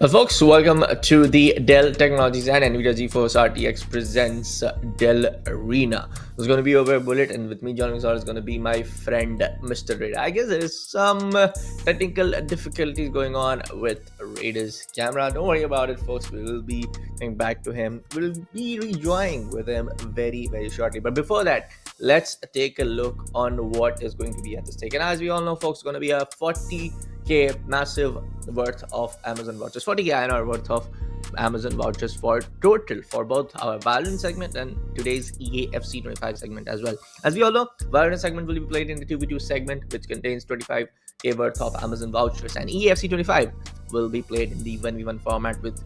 Folks, welcome to the Dell Technologies and NVIDIA GeForce RTX presents Dell Arena. It's going to be over Bullet, and with me joining us is going to be my friend Mr. Raider. I guess there is some technical difficulties going on with Raider's camera. Don't worry about it, folks. We will be coming back to him. We'll be rejoining with him very shortly. But before that, let's take a look on what is going to be at the stake. And as we all know, folks, it's going to be a 40K massive worth of Amazon vouchers, 40K INR worth of Amazon vouchers for total for both our VALORANT segment and today's EAFC 25 segment as well. As we all know, VALORANT segment will be played in the 2v2 segment, which contains 25K worth of Amazon vouchers, and EAFC 25 will be played in the 1v1 format with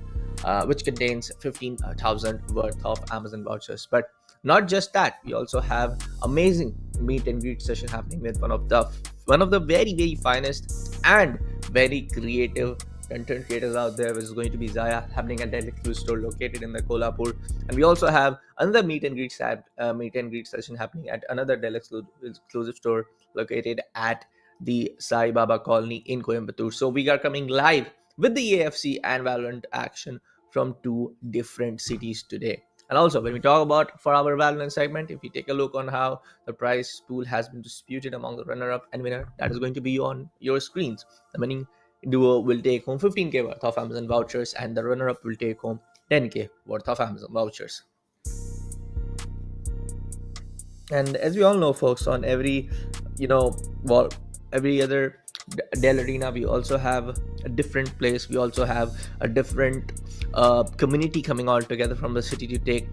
which contains 15,000 worth of Amazon vouchers. But not just that, we also have amazing meet and greet session happening with one of the very finest and very creative content creators out there, which is going to be Zaya, happening at Dell exclusive store located in the Kolhapur. And we also have another meet and greet session happening at another Dell exclusive store located at the Sai Baba Colony in Coimbatore. So we are coming live with the AFC and Valorant action from two different cities today. And also, when we talk about for our Valorant segment, if we take a look on how the prize pool has been disputed among the runner-up and winner, that is going to be on your screens. The winning duo will take home 15K worth of Amazon vouchers, and the runner-up will take home 10K worth of Amazon vouchers. And as we all know, folks, on every every other Dell Arena, we also have a different place. We also have a different community coming all together from the city to take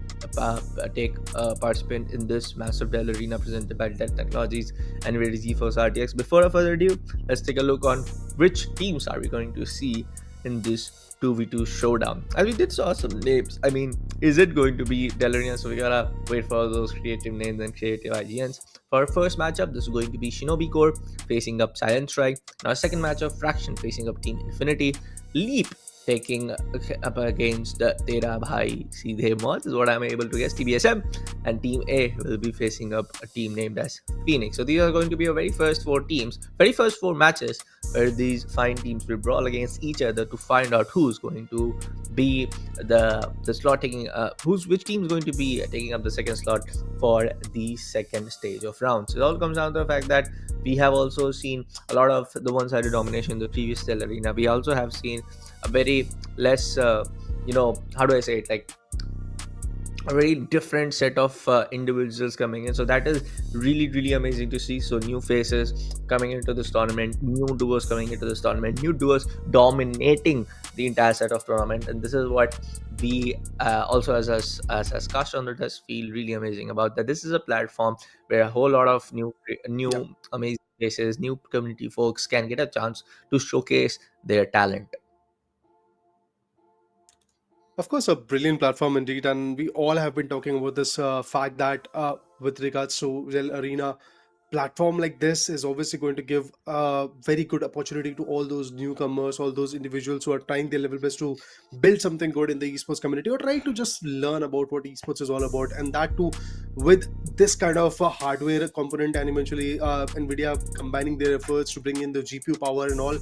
participant in this massive Dell Arena presented by Dell Technologies and NVIDIA GeForce RTX. Before further ado, let's take a look on which teams are we going to see in this 2v2 showdown. As we did saw some names. I mean, is it going to be Dell Arena? So we gotta wait for those creative names and creative IGNs. For our first matchup, this is going to be Shinobi Core facing up Silent Strike. Now, second matchup, Fraction facing up Team Infinity. Leap taking up against Tera Bhai Seedhe Moth is what I'm able to guess. TBSM and Team A will be facing up a team named as Phoenix. So these are going to be our very first four matches where these fine teams will brawl against each other to find out who's going to be the slot taking which team is going to be taking up the second slot for the second stage of rounds. It all comes down to the fact that we have also seen a lot of the one-sided domination in the previous Dell Arena. We also have seen a very less how do I say it, like a very different set of individuals coming in. So that is really amazing to see. So new faces coming into this tournament, new duos coming into this tournament, new duos dominating the entire set of tournament. And this is what we also as cast on the desk feel really amazing about, that this is a platform where a whole lot of new amazing faces, new community folks can get a chance to showcase their talent. Of course, a brilliant platform indeed, and we all have been talking about this fact that with regards to Real Arena, platform like this is obviously going to give a very good opportunity to all those newcomers, all those individuals who are trying their level best to build something good in the esports community or trying to just learn about what esports is all about, and that too with this kind of hardware component, and eventually Nvidia combining their efforts to bring in the GPU power and all.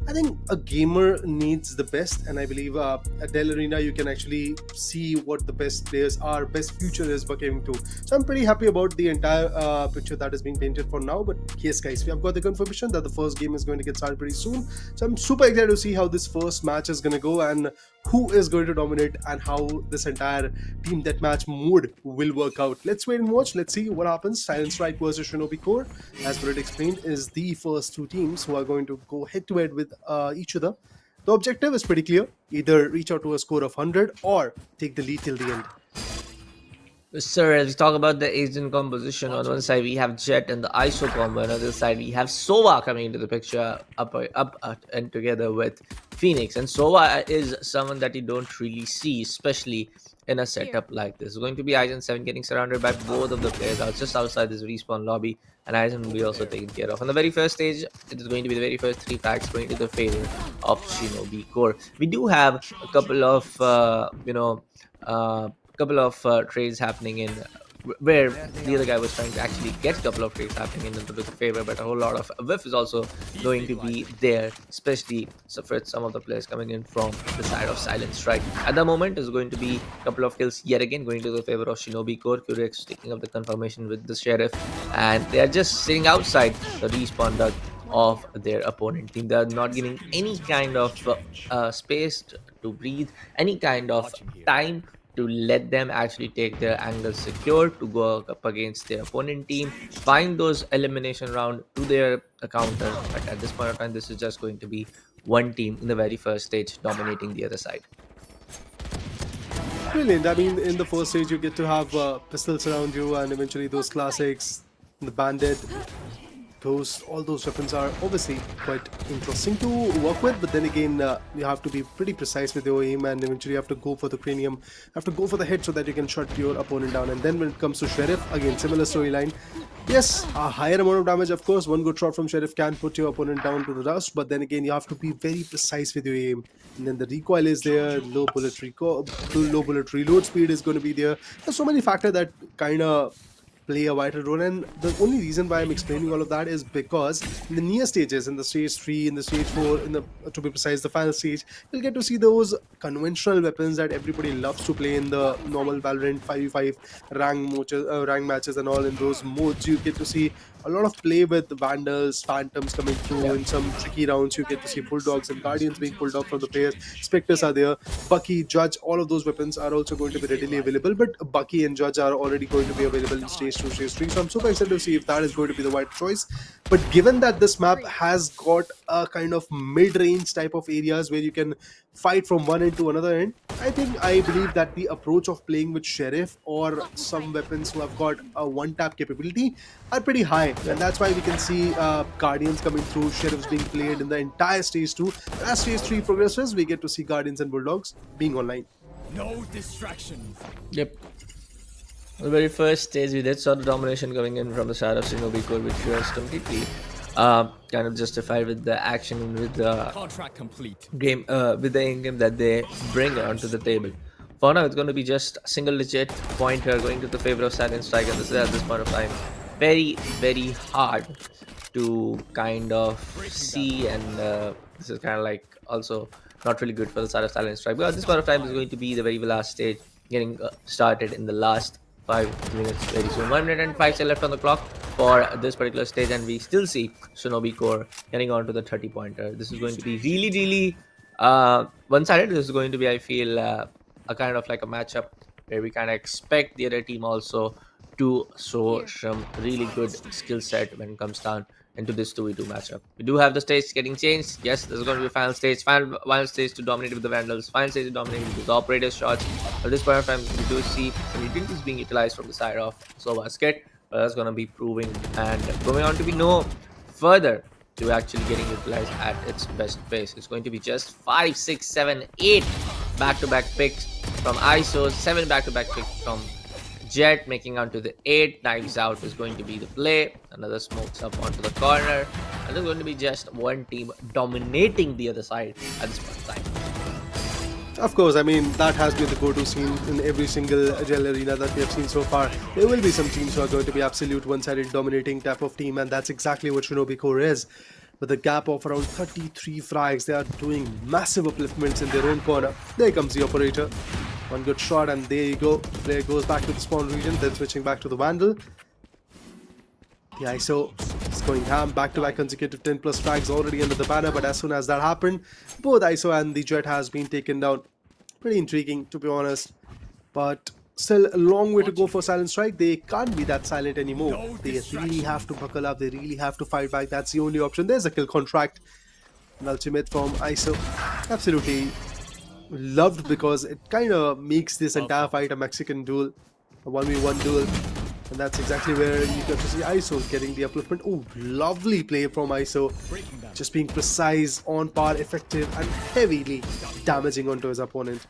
I think a gamer needs the best, and I believe at Dell Arena you can actually see what the best players are, best future is coming to. So I'm pretty happy about the entire picture that is being painted for now. But yes, guys, we have got the confirmation that the first game is going to get started pretty soon. So I'm super excited to see how this first match is going to go and who is going to dominate and how this entire team deathmatch mode will work out. Let's wait and watch. Let's see what happens. Silent Strike versus Shinobi Core, as Brett explained, is the first two teams who are going to go head to head with each other. The objective is pretty clear: either reach out to a score of 100 or take the lead till the end. Sir, as we talk about the Asian composition, on one side we have Jet and the ISO combo, on the other side we have Sova coming into the picture up and together with Phoenix. And Sova is someone that you don't really see, especially in a setup like this. It's going to be Aizen 7 getting surrounded by both of the players out just outside this respawn lobby, and Aizen will be also taken care of. On the very first stage, it is going to be the very first three packs going to the favor of Shinobi Core. We do have a couple of trades happening in where the other guy was trying to actually get a couple of trades happening in into his favor, but a whole lot of whiff is also going to be there, especially for some of the players coming in from the side of Silent Strike. At the moment, is going to be a couple of kills yet again going to the favor of Shinobi Core. Curex taking up the confirmation with the Sheriff, and they are just sitting outside the respawn duct of their opponent team. They are not giving any kind of space to breathe, any kind of time to let them actually take their angles secure to go up against their opponent team, find those elimination round to their counter. But at this point of time, this is just going to be one team in the very first stage dominating the other side. Brilliant. I mean, in the first stage, you get to have pistols around you, and eventually those classics, the bandit, those all those weapons are obviously quite interesting to work with, but then again, you have to be pretty precise with your aim, and eventually you have to go for the cranium, you have to go for the head so that you can shut your opponent down. And then when it comes to Sheriff, again similar storyline. Yes, a higher amount of damage, of course. One good shot from Sheriff can put your opponent down to the dust, but then again, you have to be very precise with your aim. And then the recoil is there, low bullet reload speed is going to be there. There's so many factors that kind of play a vital role, and the only reason why I'm explaining all of that is because in the near stages, in the stage 3, in the stage 4, in the, to be precise, the final stage, you'll get to see those conventional weapons that everybody loves to play in the normal Valorant 5v5 rank matches and all. In those modes, you get to see a lot of play with Vandals, Phantoms coming through. Yeah. In some tricky rounds, you get to see Bulldogs and Guardians being pulled off from the players. Spectres are there, Bucky, Judge, all of those weapons are also going to be readily available, but Bucky and Judge are already going to be available in stage 2, stage 3, so I'm super excited to see if that is going to be the right choice. But given that this map has got a kind of mid-range type of areas where you can fight from one end to another end, I believe that the approach of playing with Sheriff or some weapons who have got a one-tap capability are pretty high, and that's why we can see Guardians coming through, Sheriffs being played in the entire stage 2. As stage 3 progresses, we get to see Guardians and Bulldogs being online. No distractions. Yep. The very first stage, we did saw the domination coming in from the side of Shinobi Core, which was completely kind of justified with the action and with the Contract complete. game, with the in game that they bring onto the table. For now, it's going to be just a single legit pointer going to the favor of Silent Strike, and this is at this point of time very, very hard to kind of see, and this is kind of like also not really good for the side of Silent Strike. But at this point of time, is going to be the very last stage getting started in the last 5 minutes very soon. 1 minute and 5 seconds left on the clock for this particular stage, and we still see Shinobi Core getting on to the 30 pointer. This is going to be really one-sided. This is going to be, I feel, a kind of like a matchup where we kind of expect the other team also to show some really good skill set when it comes down into this 2v2 matchup. We do have the stage getting changed. Yes, there's going to be a final stage to dominate with the Vandals, final stage to dominate with the operator shots. At this point of time, we do see some utilities being utilized from the side of Sova's kit, but that's going to be proving and going on to be no further to actually getting utilized at its best pace. It's going to be just 5, 6, 7, 8 back-to-back picks from ISOs, 7 back-to-back picks from Jet, making onto the 8. Knives out is going to be the play. Another smokes up onto the corner, and there's going to be just one team dominating the other side at this point in time. Of course, I mean, that has been the go-to scene in every single Dell Arena that we have seen so far. There will be some teams who are going to be absolute one-sided dominating type of team, and that's exactly what Shinobi Core is. With a gap of around 33 frags, they are doing massive upliftments in their own corner. There comes the operator. One good shot, and there you go. Player goes back to the spawn region, then switching back to the Vandal. The ISO is going ham, back-to-back consecutive 10 plus frags already under the banner, but as soon as that happened, both ISO and the Jet has been taken down. Pretty intriguing, to be honest, but still a long way to go for Silent Strike. They can't be that silent anymore. They really have to buckle up, they really have to fight back. That's the only option. There's a kill contract, an ultimate from ISO. Absolutely loved, because it kind of makes this entire fight a Mexican duel, a 1v1 duel, and that's exactly where you get to see ISO getting the upliftment. Oh, lovely play from ISO, just being precise, on par, effective, and heavily damaging onto his opponent.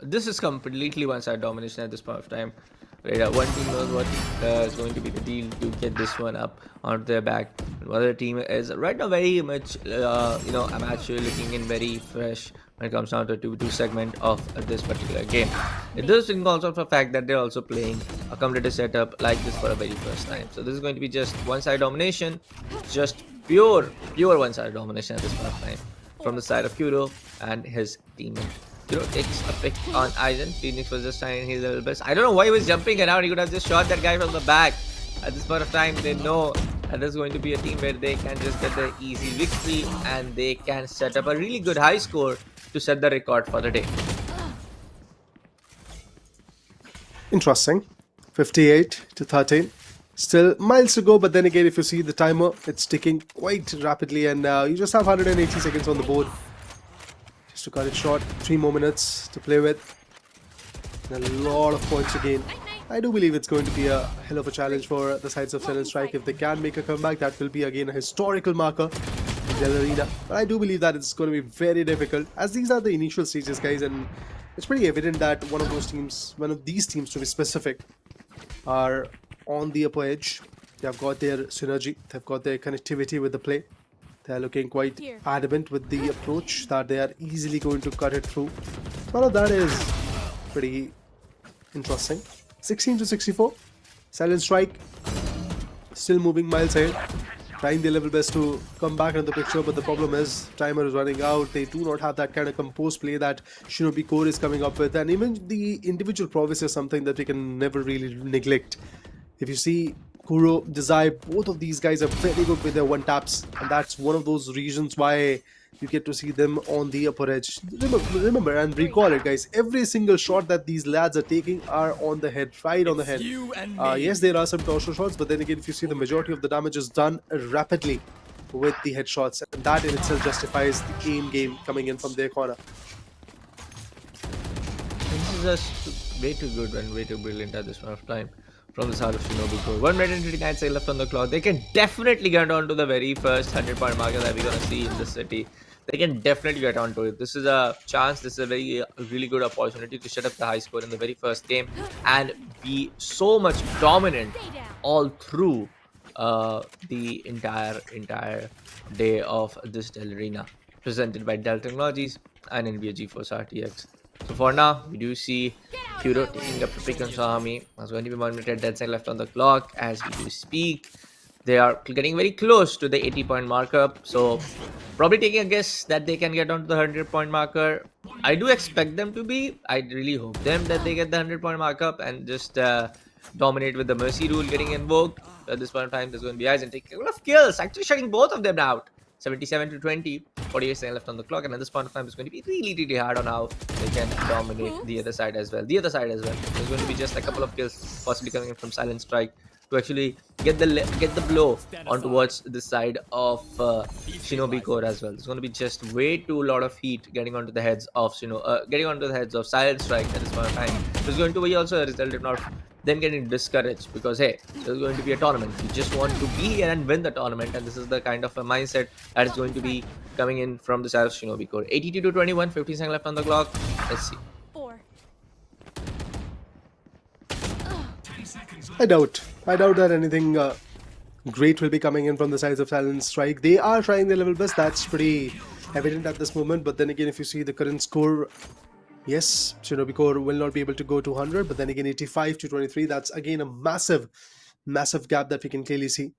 This is completely one-side domination at this point of time. Right, one team knows what is going to be the deal to get this one up onto their back. Other team is right now very much, I'm actually looking in very fresh when it comes down to 2v2 segment of this particular game. It does involve also the fact that they're also playing a competitive setup like this for the very first time. So this is going to be just one-side domination, just pure one-side domination at this point of time from the side of Kuro and his teammate. Kuro takes a pick on Aizen. Phoenix was just trying his little best. I don't know why he was jumping around. He could have just shot that guy from the back. At this point of time, they know that there's going to be a team where they can just get the easy victory and they can set up a really good high score to set the record for the day. Interesting. 58-13. Still miles to go, but then again, if you see the timer, it's ticking quite rapidly, and you just have 180 seconds on the board. Just to cut it short, 3 more minutes to play with. And a lot of points again. I do believe it's going to be a hell of a challenge for the sides of Silent Strike. If they can make a comeback, that will be again a historical marker in Dell Arena. But I do believe that it's going to be very difficult, as these are the initial stages, guys, and it's pretty evident that one of these teams to be specific, are on the upper edge. They have got their synergy, they've got their connectivity with the play. They're looking quite adamant with the approach that they are easily going to cut it through. All of that is pretty interesting. 16-64. Silent Strike still moving miles ahead, trying their level best to come back into the picture, but the problem is timer is running out. They do not have that kind of composed play that Shinobi Core is coming up with, and even the individual prowess is something that we can never really neglect. If you see Kuro, Desai, both of these guys are very good with their one taps, and that's one of those reasons why you get to see them on the upper edge. Remember and recall it, guys. Every single shot that these lads are taking are on the head, right on the head. Yes, there are some torso shots, but then again, if you see, the majority of the damage is done rapidly with the headshots, and that in itself justifies the aim game coming in from their corner. This is just way too good and way too brilliant at this point of time from the side of Shinobi Core. 1 minute and 29 seconds left on the clock. They can definitely get on to the very first 100-point marker that we're going to see in the city. They can definitely get onto it. This is a chance. This is a really good opportunity to set up the high score in the very first game and be so much dominant all through the entire day of this Dell Arena, presented by Dell Technologies and NVIDIA GeForce RTX. So for now, we do see Kuro taking up the pick on Xiaomi. There's going to be 1 minute and 10 seconds left on the clock as we do speak. They are getting very close to the 80-point markup, so probably taking a guess that they can get onto the 100-point marker. I do expect them to be. I really hope that they get the 100-point markup and just dominate with the mercy rule getting invoked. At this point in time, there's going to be Aizen taking a couple of kills, actually shutting both of them out. 77-20, 48 seconds left on the clock, and at this point of time, it's going to be really hard on how they can dominate the other side as well. There's going to be just a couple of kills possibly coming in from Silent Strike to actually get the blow on towards the side of Shinobi Core as well. There's going to be just way too lot of heat getting onto the heads of Silent Strike at this point of time. There's going to be also a result if not them getting discouraged, because hey, there's going to be a tournament. We just want to be here and win the tournament, and this is the kind of a mindset that is going to be coming in from the side of Shinobi Core. 82-21, 15 seconds left on the clock. Let's see. I doubt that anything great will be coming in from the sides of Silent Strike. They are trying their level best. That's pretty evident at this moment. But then again, if you see the current score, yes, Shinobi Core will not be able to go to 100. But then again, 85-23. That's again a massive gap that we can clearly see.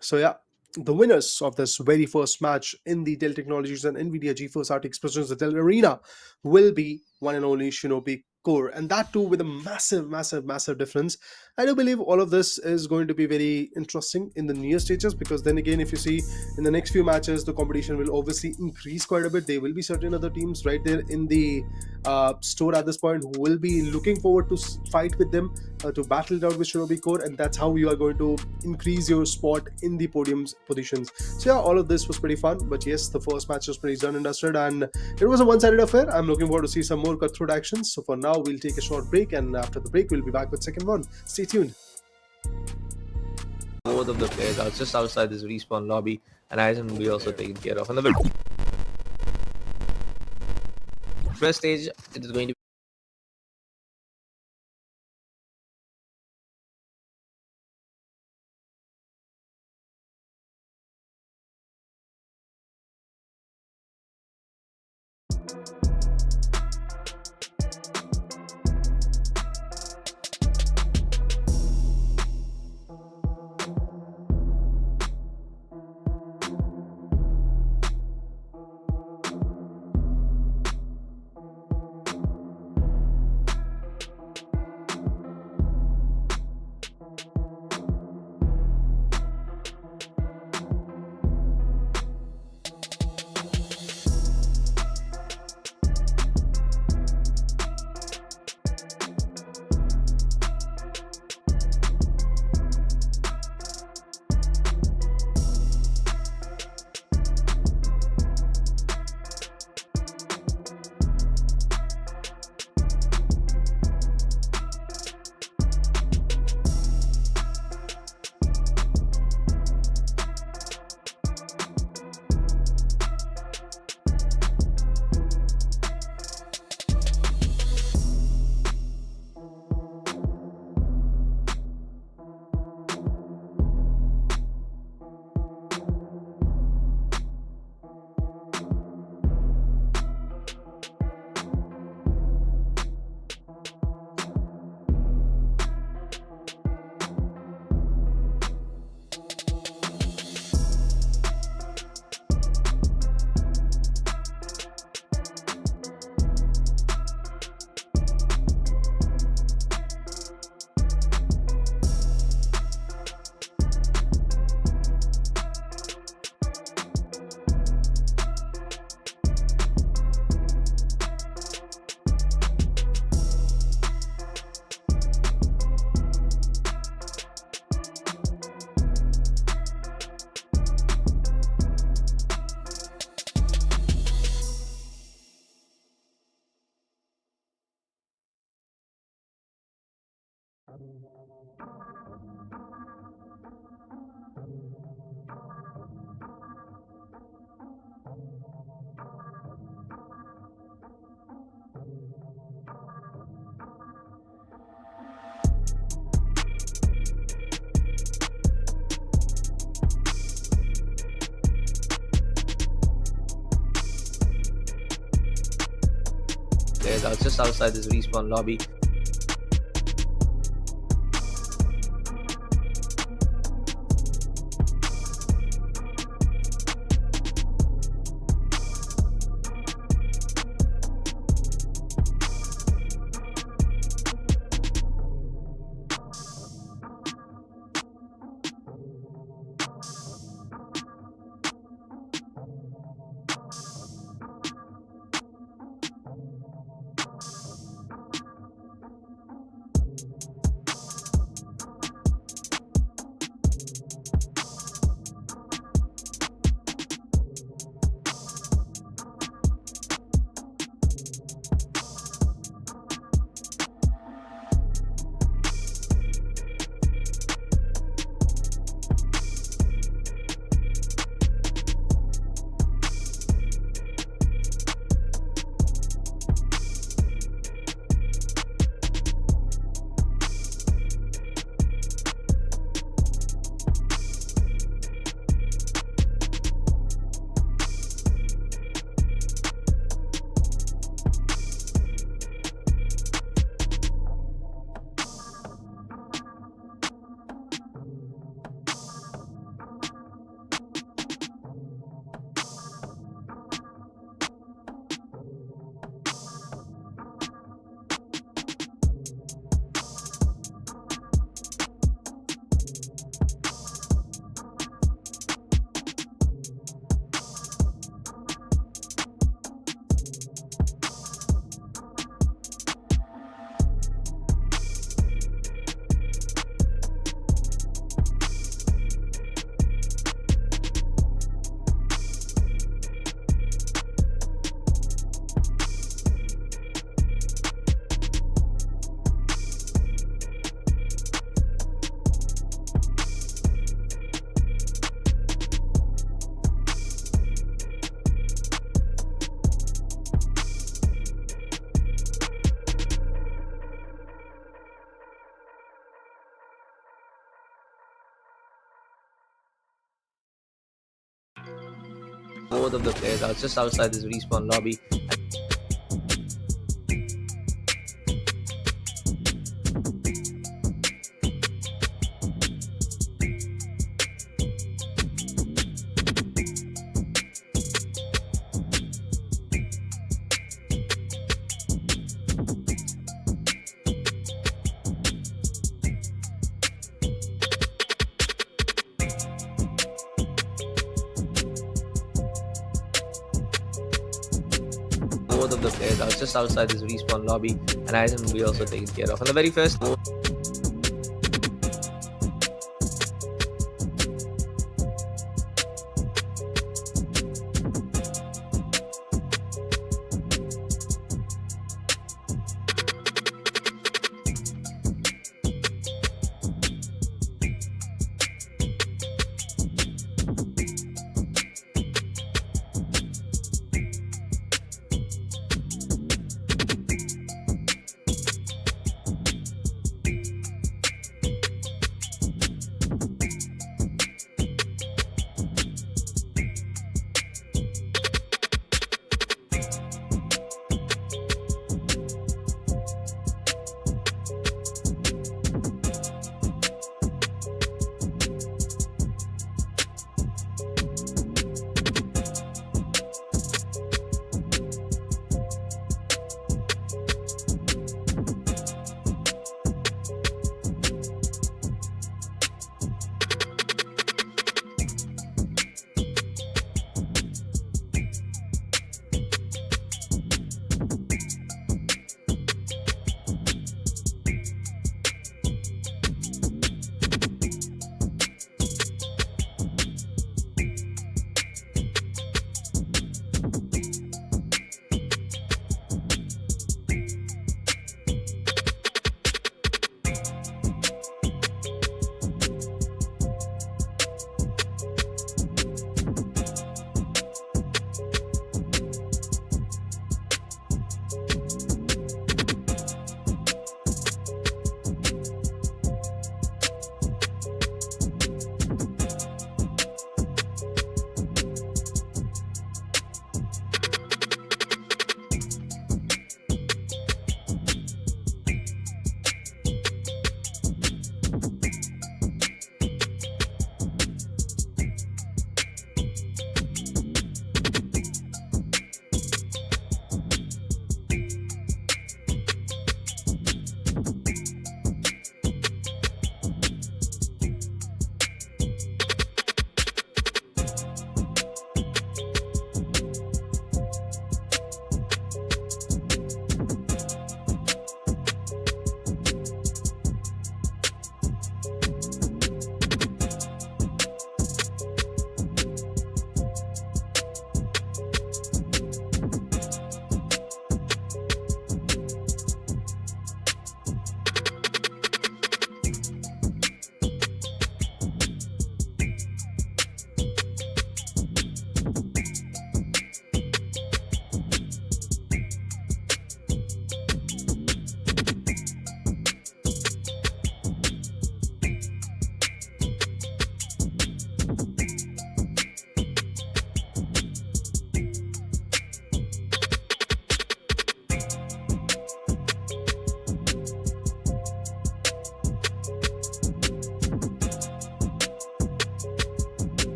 So yeah, the winners of this very first match in the Dell Technologies and NVIDIA GeForce RTX presents the Dell Arena will be one and only Shinobi Core, and that too with a massive difference. I do believe all of this is going to be very interesting in the near stages, because then again, if you see in the next few matches, the competition will obviously increase quite a bit. There will be certain other teams right there in the store at this point who will be looking forward to fight with them, to battle it out with Shinobi Core, and that's how you are going to increase your spot in the podium's positions. So yeah, all of this was pretty fun, but yes, the first match was pretty done and dusted, and it was a one-sided affair. I'm looking forward to see some more cutthroat actions. So for now, we'll take a short break, and after the break, we'll be back with second one. Stay tuned. Both of the players are just outside this respawn lobby, and Aizen will be also taken care of. On the first stage, it is going to Players are just outside this respawn lobby. Both of the players are just outside this respawn lobby. Both of the players are just outside this respawn lobby, and item will be also taken care of. On the very first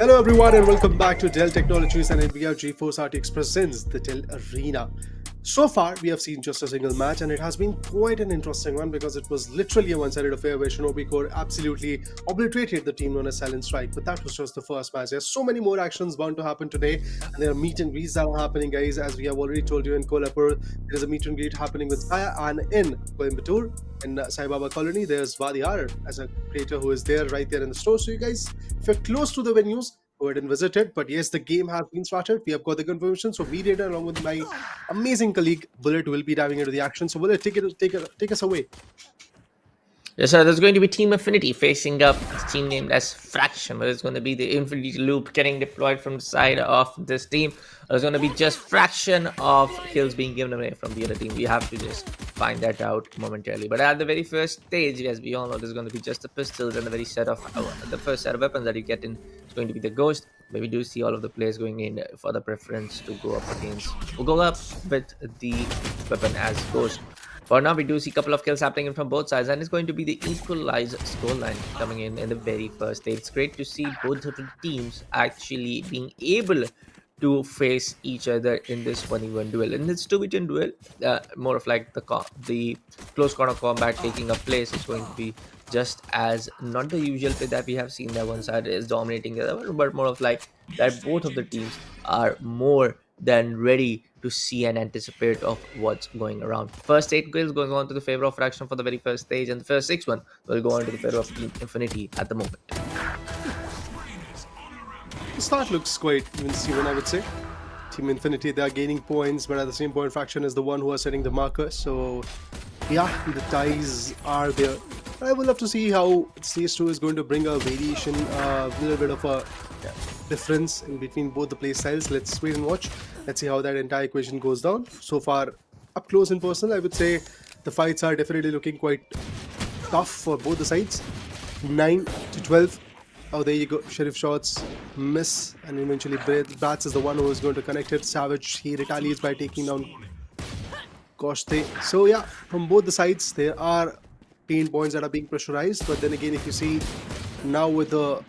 Hello everyone and welcome back to Dell Technologies and NVIDIA GeForce RTX presents the Dell Arena. So far we have seen just a single match and it has been quite an interesting one because it was literally a one-sided affair where Shinobi Core absolutely obliterated the team known as Silent Strike, but that was just the first match. There's so many more actions bound to happen today and there are meet and greets that are happening, guys. As we have already told you, in Kolhapur there is a meet and greet happening with Saya, and in Coimbatore in Sai Baba Colony there's Vadhiyaar as a creator who is there right there in the store. So you guys, if you're close to the venues, go ahead and visit it. But yes, the game has been started. We have got the confirmation. So me, Raider, along with my amazing colleague Bullet, will be diving into the action. So Bullet, take us away. Yes, sir. There's going to be Team Affinity facing up a team named as Fraction, where it's going to be the Infinity Loop getting deployed from the side of this team. There's going to be just fraction of kills being given away from the other team. We have to just find that out momentarily. But at the very first stage, as we all know, there's going to be just the pistols and the first set of weapons that you get in. It's going to be the Ghost. But we do see all of the players going in for the preference to go up with the weapon as Ghost. For now, we do see a couple of kills happening in from both sides, and it's going to be the equalized scoreline coming in the very first stage. It's great to see both of the teams actually being able to face each other in this 1v1 duel. In this 2v2 duel, more of like the close corner combat taking up place is going to be just as not the usual play that we have seen that one side is dominating the other one, but more of like that both of the teams are more than ready to see and anticipate of what's going around. First 8 kills going on to the favor of Fraction for the very first stage, and the first 6 one will go on to the favor of Team Infinity at the moment. The start looks quite even, I would say. Team Infinity, they are gaining points, but at the same point, Fraction is the one who are setting the marker. So yeah, the ties are there. I would love to see how Stage 2 is going to bring a variation, a little bit of a difference in between both the play styles. Let's wait and watch. Let's see how that entire equation goes down. So far, up close and personal, I would say the fights are definitely looking quite tough for both the sides. 9 to 12. Oh, there you go. Sheriff shots miss, and eventually Bratz is the one who is going to connect it. Savage, he retaliates by taking down Koshte. So yeah, from both the sides, there are pain points that are being pressurized. But then again, if you see now with the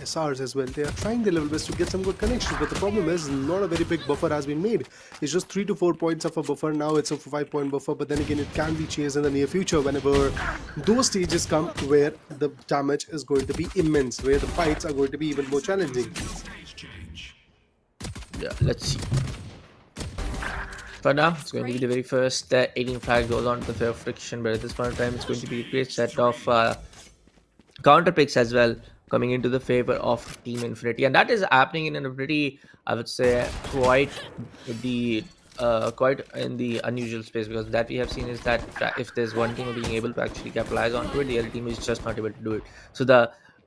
SRs as well, they are trying their level best to get some good connections, but the problem is not a very big buffer has been made. It's just 3 to 4 points of a buffer. Now it's a 5-point buffer, but then again it can be changed in the near future whenever those stages come where the damage is going to be immense, where the fights are going to be even more challenging. Yeah, let's see. For now, it's going to be the very first 18 flag goes on to the fair friction, but at this point in time, it's going to be a great set of counter picks as well, coming into the favor of Team Infinity, and that is happening in a pretty, I would say, quite in the unusual space, because that we have seen is that if there's one team being able to actually capitalize onto it, the other team is just not able to do it. So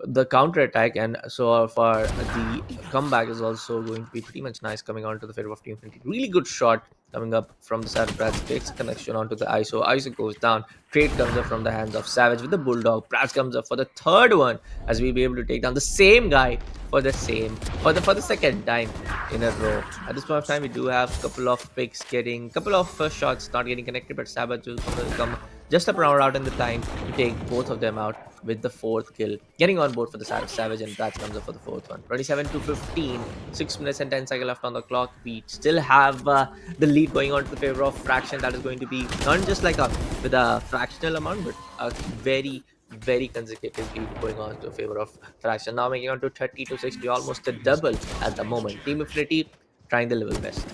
the counter attack and so far the comeback is also going to be pretty much nice, coming on to the favor of Team Infinity. Really good shot coming up from the side of Bratz, takes a connection onto the ISO. ISO goes down. Trade comes up from the hands of Savage with the Bulldog. Bratz comes up for the third one as we'll be able to take down the same guy for the second time in a row. At this point of time, we do have a couple of picks getting, couple of first shots not getting connected, but Savage will come just up around out in the time to take both of them out with the 4th kill, getting on board for the side of Savage, and Bratz comes up for the 4th one. 27 to 15, 6 minutes and 10 seconds left on the clock. We still have the lead going on to the favor of Fraction. That is going to be not just like with a fractional amount, but a very consecutive lead going on to favor of Fraction. Now making on to 30 to 60, almost a double at the moment. Team Infinity trying the level best.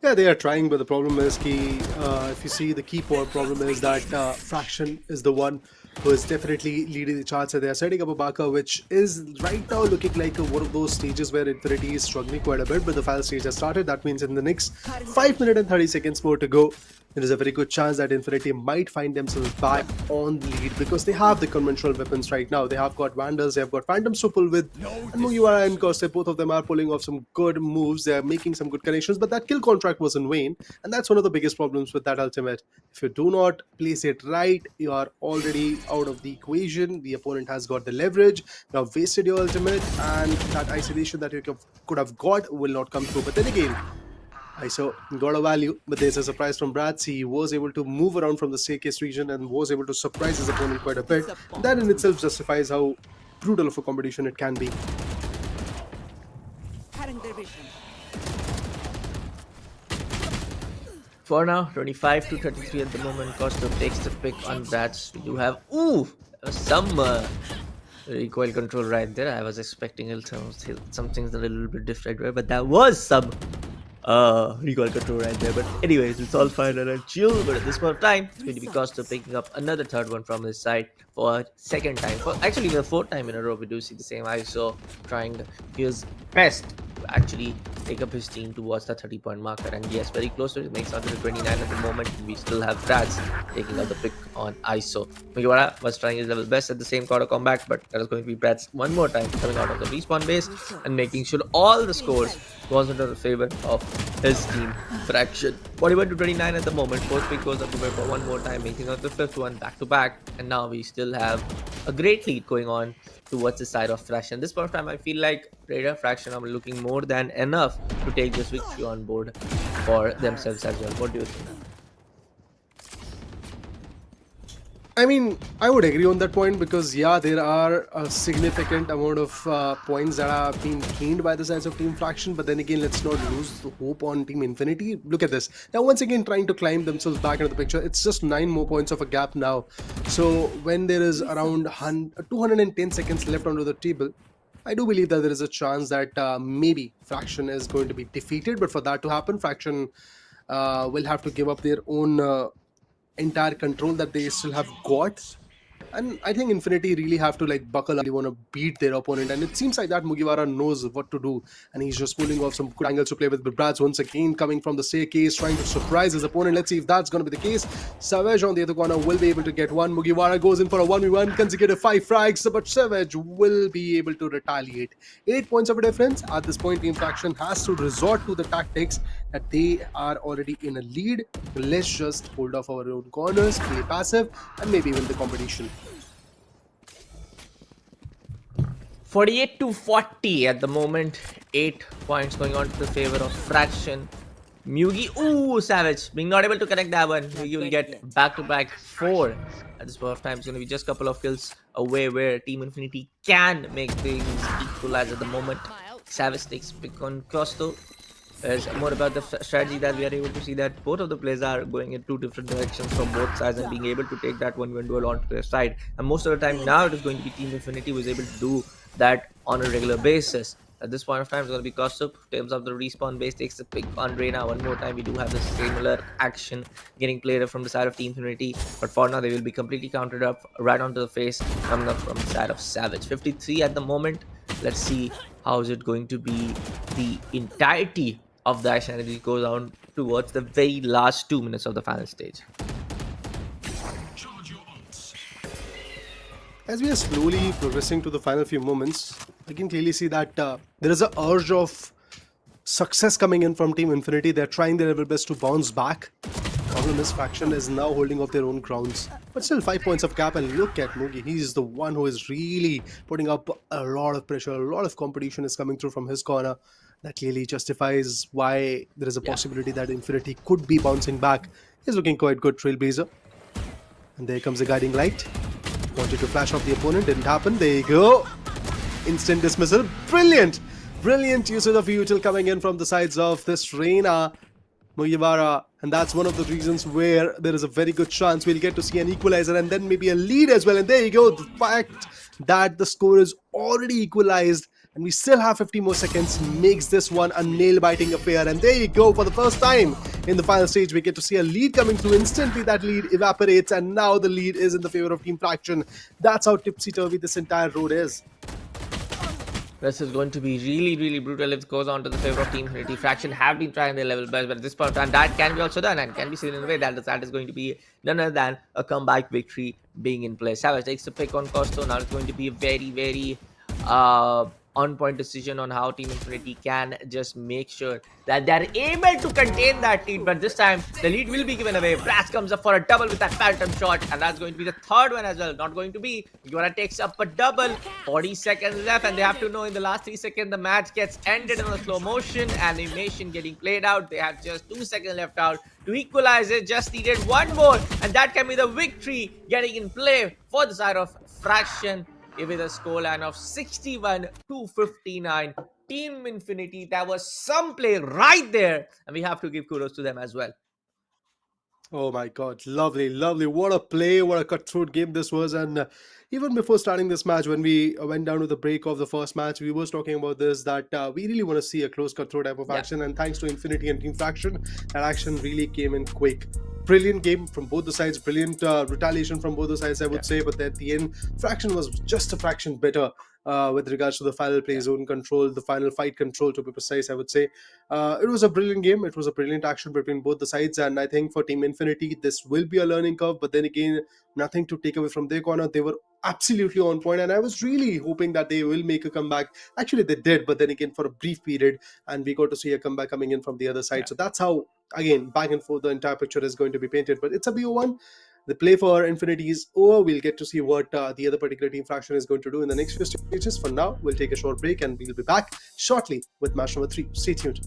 Yeah, they are trying, but the problem is if you see the key problem is that Fraction is the one who is definitely leading the charts. They are setting up a Baka, which is right now looking like one of those stages where Infinity is struggling quite a bit, but the final stage has started. That means in the next 5 minutes and 30 seconds more to go, there is a very good chance that Infinity might find themselves back on the lead because they have the conventional weapons right now. They have got Vandals, they have got Phantoms to pull with, and Mugiwara and Koste, both of them are pulling off some good moves. They are making some good connections, but that kill contract was in vain, and that's one of the biggest problems with that ultimate. If you do not place it right, you are already out of the equation. The opponent has got the leverage, you have wasted your ultimate, and that isolation that you could have got will not come through. But then again, ISO got a value, but there's a surprise from Bratz. He was able to move around from the staircase region and was able to surprise his opponent quite a bit. That in itself justifies how brutal of a competition it can be. For now, 25 to 33 at the moment. Costa takes the pick on Bratz. We do have some recoil control right there. I was expecting some things a little bit different, right? But that was some recoil control right there. But anyways, it's all fine and chill. But at this point of time, it's going to be Costa picking up another third one from his side for a second time. For actually the fourth time in a row, we do see the same ISO trying his best to actually take up his team towards the 30-point marker. And yes, very close to it. Makes under 29 at the moment. We still have Bratz taking out the pick on ISO. Mugiwara was trying his level best at the same quarter comeback, but that is going to be Bratz one more time coming out of the respawn base and making sure all the scores was into the favor of his team Fraction. 41 to 29 at the moment. Fourth pick goes up to for one more time, making out the fifth one back to back. And now we still have a great lead going on towards the side of Fraction. This point of time, I feel like Raider Fraction are looking more than enough to take this victory on board for themselves as well. What do you think? I mean, I would agree on that point because, yeah, there are a significant amount of points that have been gained by the sides of Team Fraction. But then again, let's not lose the hope on Team Infinity. Look at this. They're once again trying to climb themselves back into the picture. It's just 9 more points of a gap now. So when there is around 210 seconds left onto the table, I do believe that there is a chance that maybe Fraction is going to be defeated. But for that to happen, Fraction will have to give up their own entire control that they still have got. And I think Infinity really have to like buckle up. They want to beat their opponent, and it seems like that Mugiwara knows what to do, and he's just pulling off some good angles to play with. But Bratz once again coming from the staircase, trying to surprise his opponent. Let's see if that's going to be the case. Savage on the other corner will be able to get one. Mugiwara goes in for a 1v1, consecutive 5 frags, but Savage will be able to retaliate. 8 points of a difference. At this point, Team Fraction has to resort to the tactics that they are already in a lead. Let's just hold off our own corners, play passive, and maybe win the competition. 48 to 40 at the moment. 8 points going on to the favor of Fraction. Mugi, Savage being not able to connect that one. Mugi will get back-to-back 4 at this point of time. It's going to be just a couple of kills away where Team Infinity can make things equalize at the moment. Savage takes pick on Costo. It's more about the strategy that we are able to see that both of the players are going in 2 different directions from both sides and being able to take that 1v1 duel onto their side. And most of the time now it is going to be Team Infinity who is able to do that on a regular basis. At this point of time, it's going to be Kostup. Terms of the respawn base takes the pick on Reina. One more time, we do have the similar action getting played from the side of Team Infinity. But for now, they will be completely countered up right onto the face, coming up from the side of Savage. 53 at the moment. Let's see how is it going to be the entirety of the action as it goes on towards the very last 2 minutes of the final stage. As we are slowly progressing to the final few moments, I can clearly see that there is an urge of success coming in from Team Infinity. They're trying their level best to bounce back. Problem is, Fraction is now holding off their own grounds. But still 5 points of gap, and look at Mugi. He's the one who is really putting up a lot of pressure. A lot of competition is coming through from his corner. That clearly justifies why there is a possibility that Infinity could be bouncing back. He's looking quite good, Trailblazer. And there comes the guiding light. Wanted to flash off the opponent, didn't happen. There you go. Instant dismissal. Brilliant! Brilliant usage of util coming in from the sides of this Reina Mugiwara. And that's one of the reasons where there is a very good chance we'll get to see an equalizer and then maybe a lead as well. And there you go. The fact that the score is already equalized and we still have 50 more seconds makes this one a nail-biting affair. And there you go. For the first time in the final stage, we get to see a lead coming through. Instantly, that lead evaporates, and now the lead is in the favor of Team Fraction. That's how tipsy-turvy this entire road is. This is going to be really brutal if it goes on to the favor of Team Infinity. Fraction have been trying their level best, but at this point in time, that can be also done and can be seen in a way that is going to be none other than a comeback victory being in place. Savage takes the pick on Costo. Now it's going to be a very on-point decision on how Team Infinity can just make sure that they're able to contain that lead. But this time, the lead will be given away. Brass comes up for a double with that phantom shot, and that's going to be the third one as well. Not going to be. Yora takes up a double. 40 seconds left, and they have to know in the last 3 seconds the match gets ended in a slow motion. Animation getting played out. They have just 2 seconds left out to equalize it. Just needed one more, and that can be the victory getting in play for the side of Fraction with a scoreline of 61 to 59. Team Infinity, that was some play right there, and we have to give kudos to them as well. Oh my God, lovely, lovely. What a play, what a cutthroat game this was. And even before starting this match, when we went down to the break of the first match, we was talking about this, that we really want to see a close cutthroat type of action. And thanks to Infinity and Team Fraction, that action really came in quick. Brilliant game from both the sides, brilliant retaliation from both the sides, I would say. But at the end, Fraction was just a fraction better with regards to the final play zone control, the final fight control, to be precise, I would say. It was a brilliant game. It was a brilliant action between both the sides. And I think for Team Infinity, this will be a learning curve. But then again, nothing to take away from their corner. They were absolutely on point, and I was really hoping that they will make a comeback. Actually, they did, but then again, for a brief period, and we got to see a comeback coming in from the other side. So that's how, again, back and forth, the entire picture is going to be painted. But it's a BO1. The play for Infinity is over. We'll get to see what the other particular Team Fraction is going to do in the next few stages. For now, we'll take a short break, and we'll be back shortly with match number 3. Stay tuned.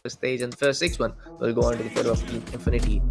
The stage and the first 6-1 will go on to the favor of Team Infinity.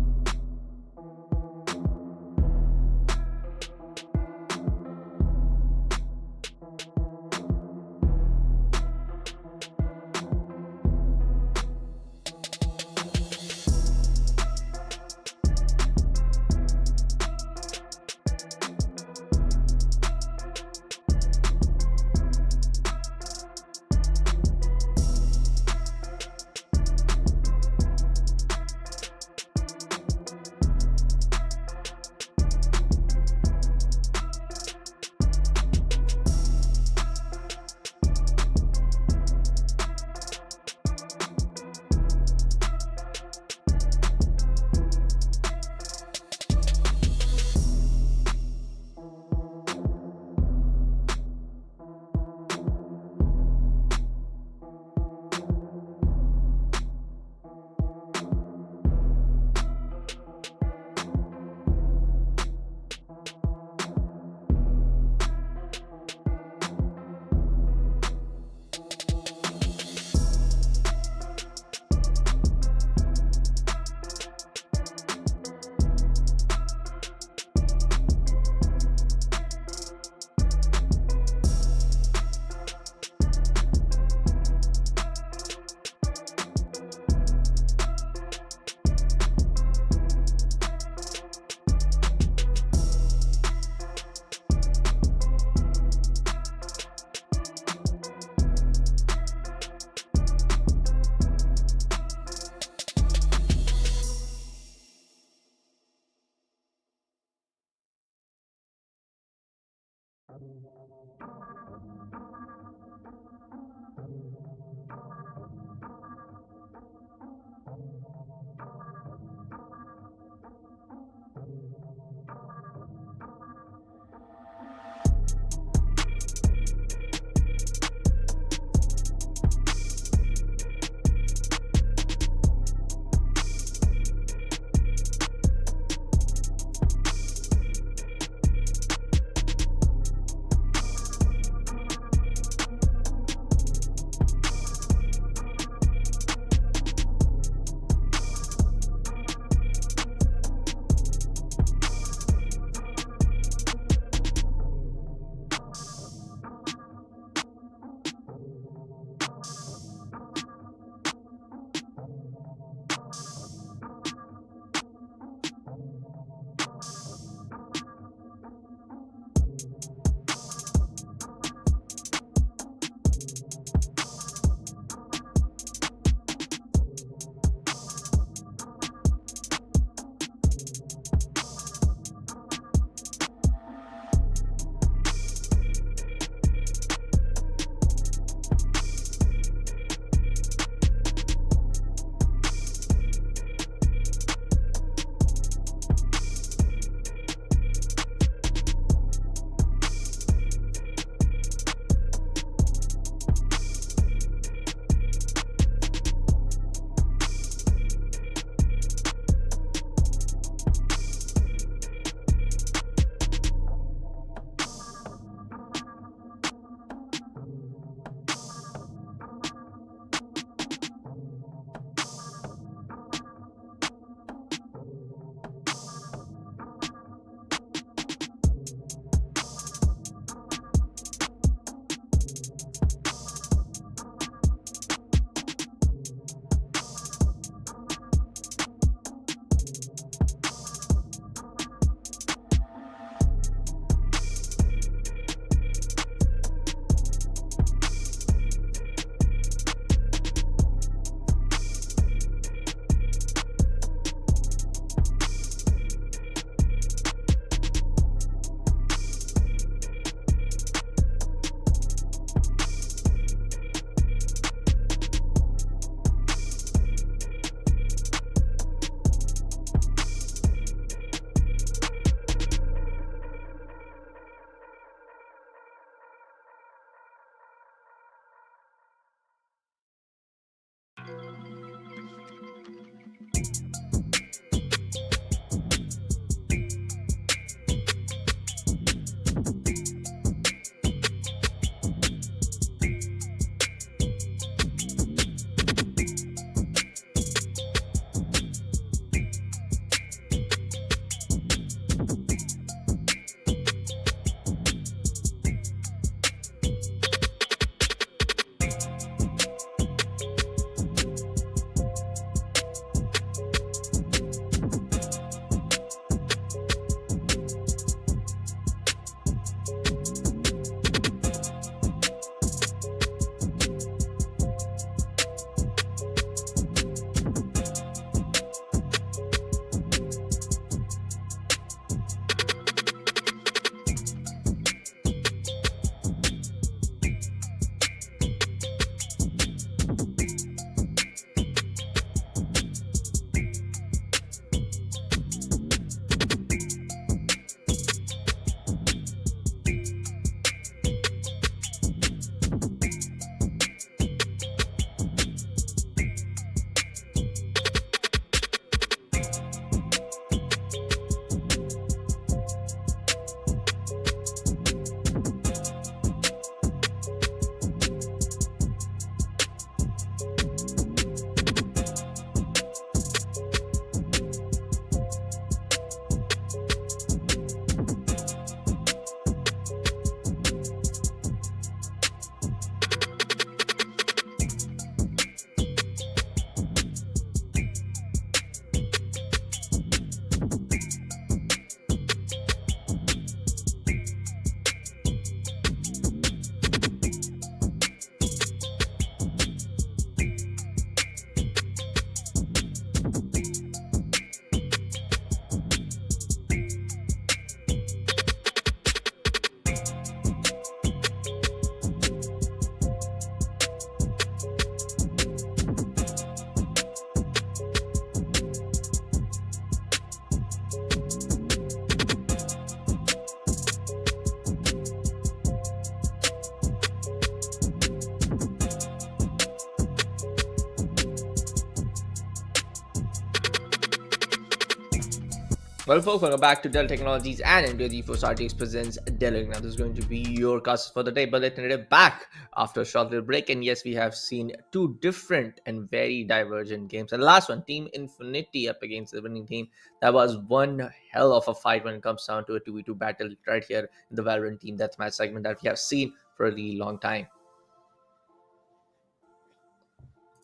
Well, folks, welcome back to Dell Technologies and India GeForce RTX presents Dell Arena. This is going to be your cast for the day, but let's it back after a short little break. And yes, we have seen two different and very divergent games. And the last one, Team Infinity up against the winning team. That was one hell of a fight when it comes down to a 2v2 battle right here in the VALORANT Team Deathmatch segment that we have seen for a really long time.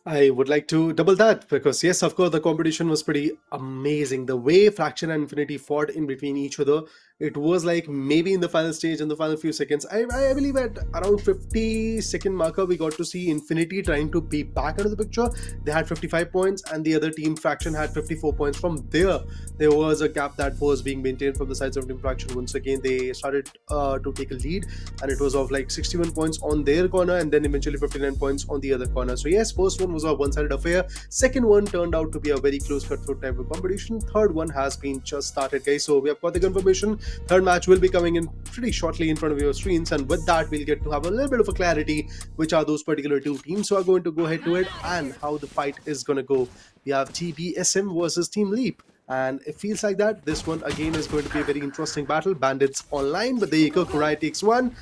I would like to double that because, yes, of course, the competition was pretty amazing. The way Fraction and Infinity fought in between each other, it was like maybe in the final stage, in the final few seconds. I believe at around 50-second marker, we got to see Infinity trying to be back into the picture. They had 55 points, and the other team, Fraction, had 54 points. From there was a gap that was being maintained from the sides of Team Fraction. Once again, they started to take a lead, and it was of like 61 points on their corner, and then eventually 59 points on the other corner. So yes, first one was a one-sided affair. Second one turned out to be a very close cutthroat type of competition. Third one has been just started, guys. So we have got the confirmation. Third match will be coming in pretty shortly in front of your screens, and with that we'll get to have a little bit of a clarity which are those particular two teams who are going to go head to head and how the fight is going to go. We have TBSM versus Team Leap, and it feels like that this one again is going to be a very interesting battle. Bandits online, but there you go. Kurai takes one,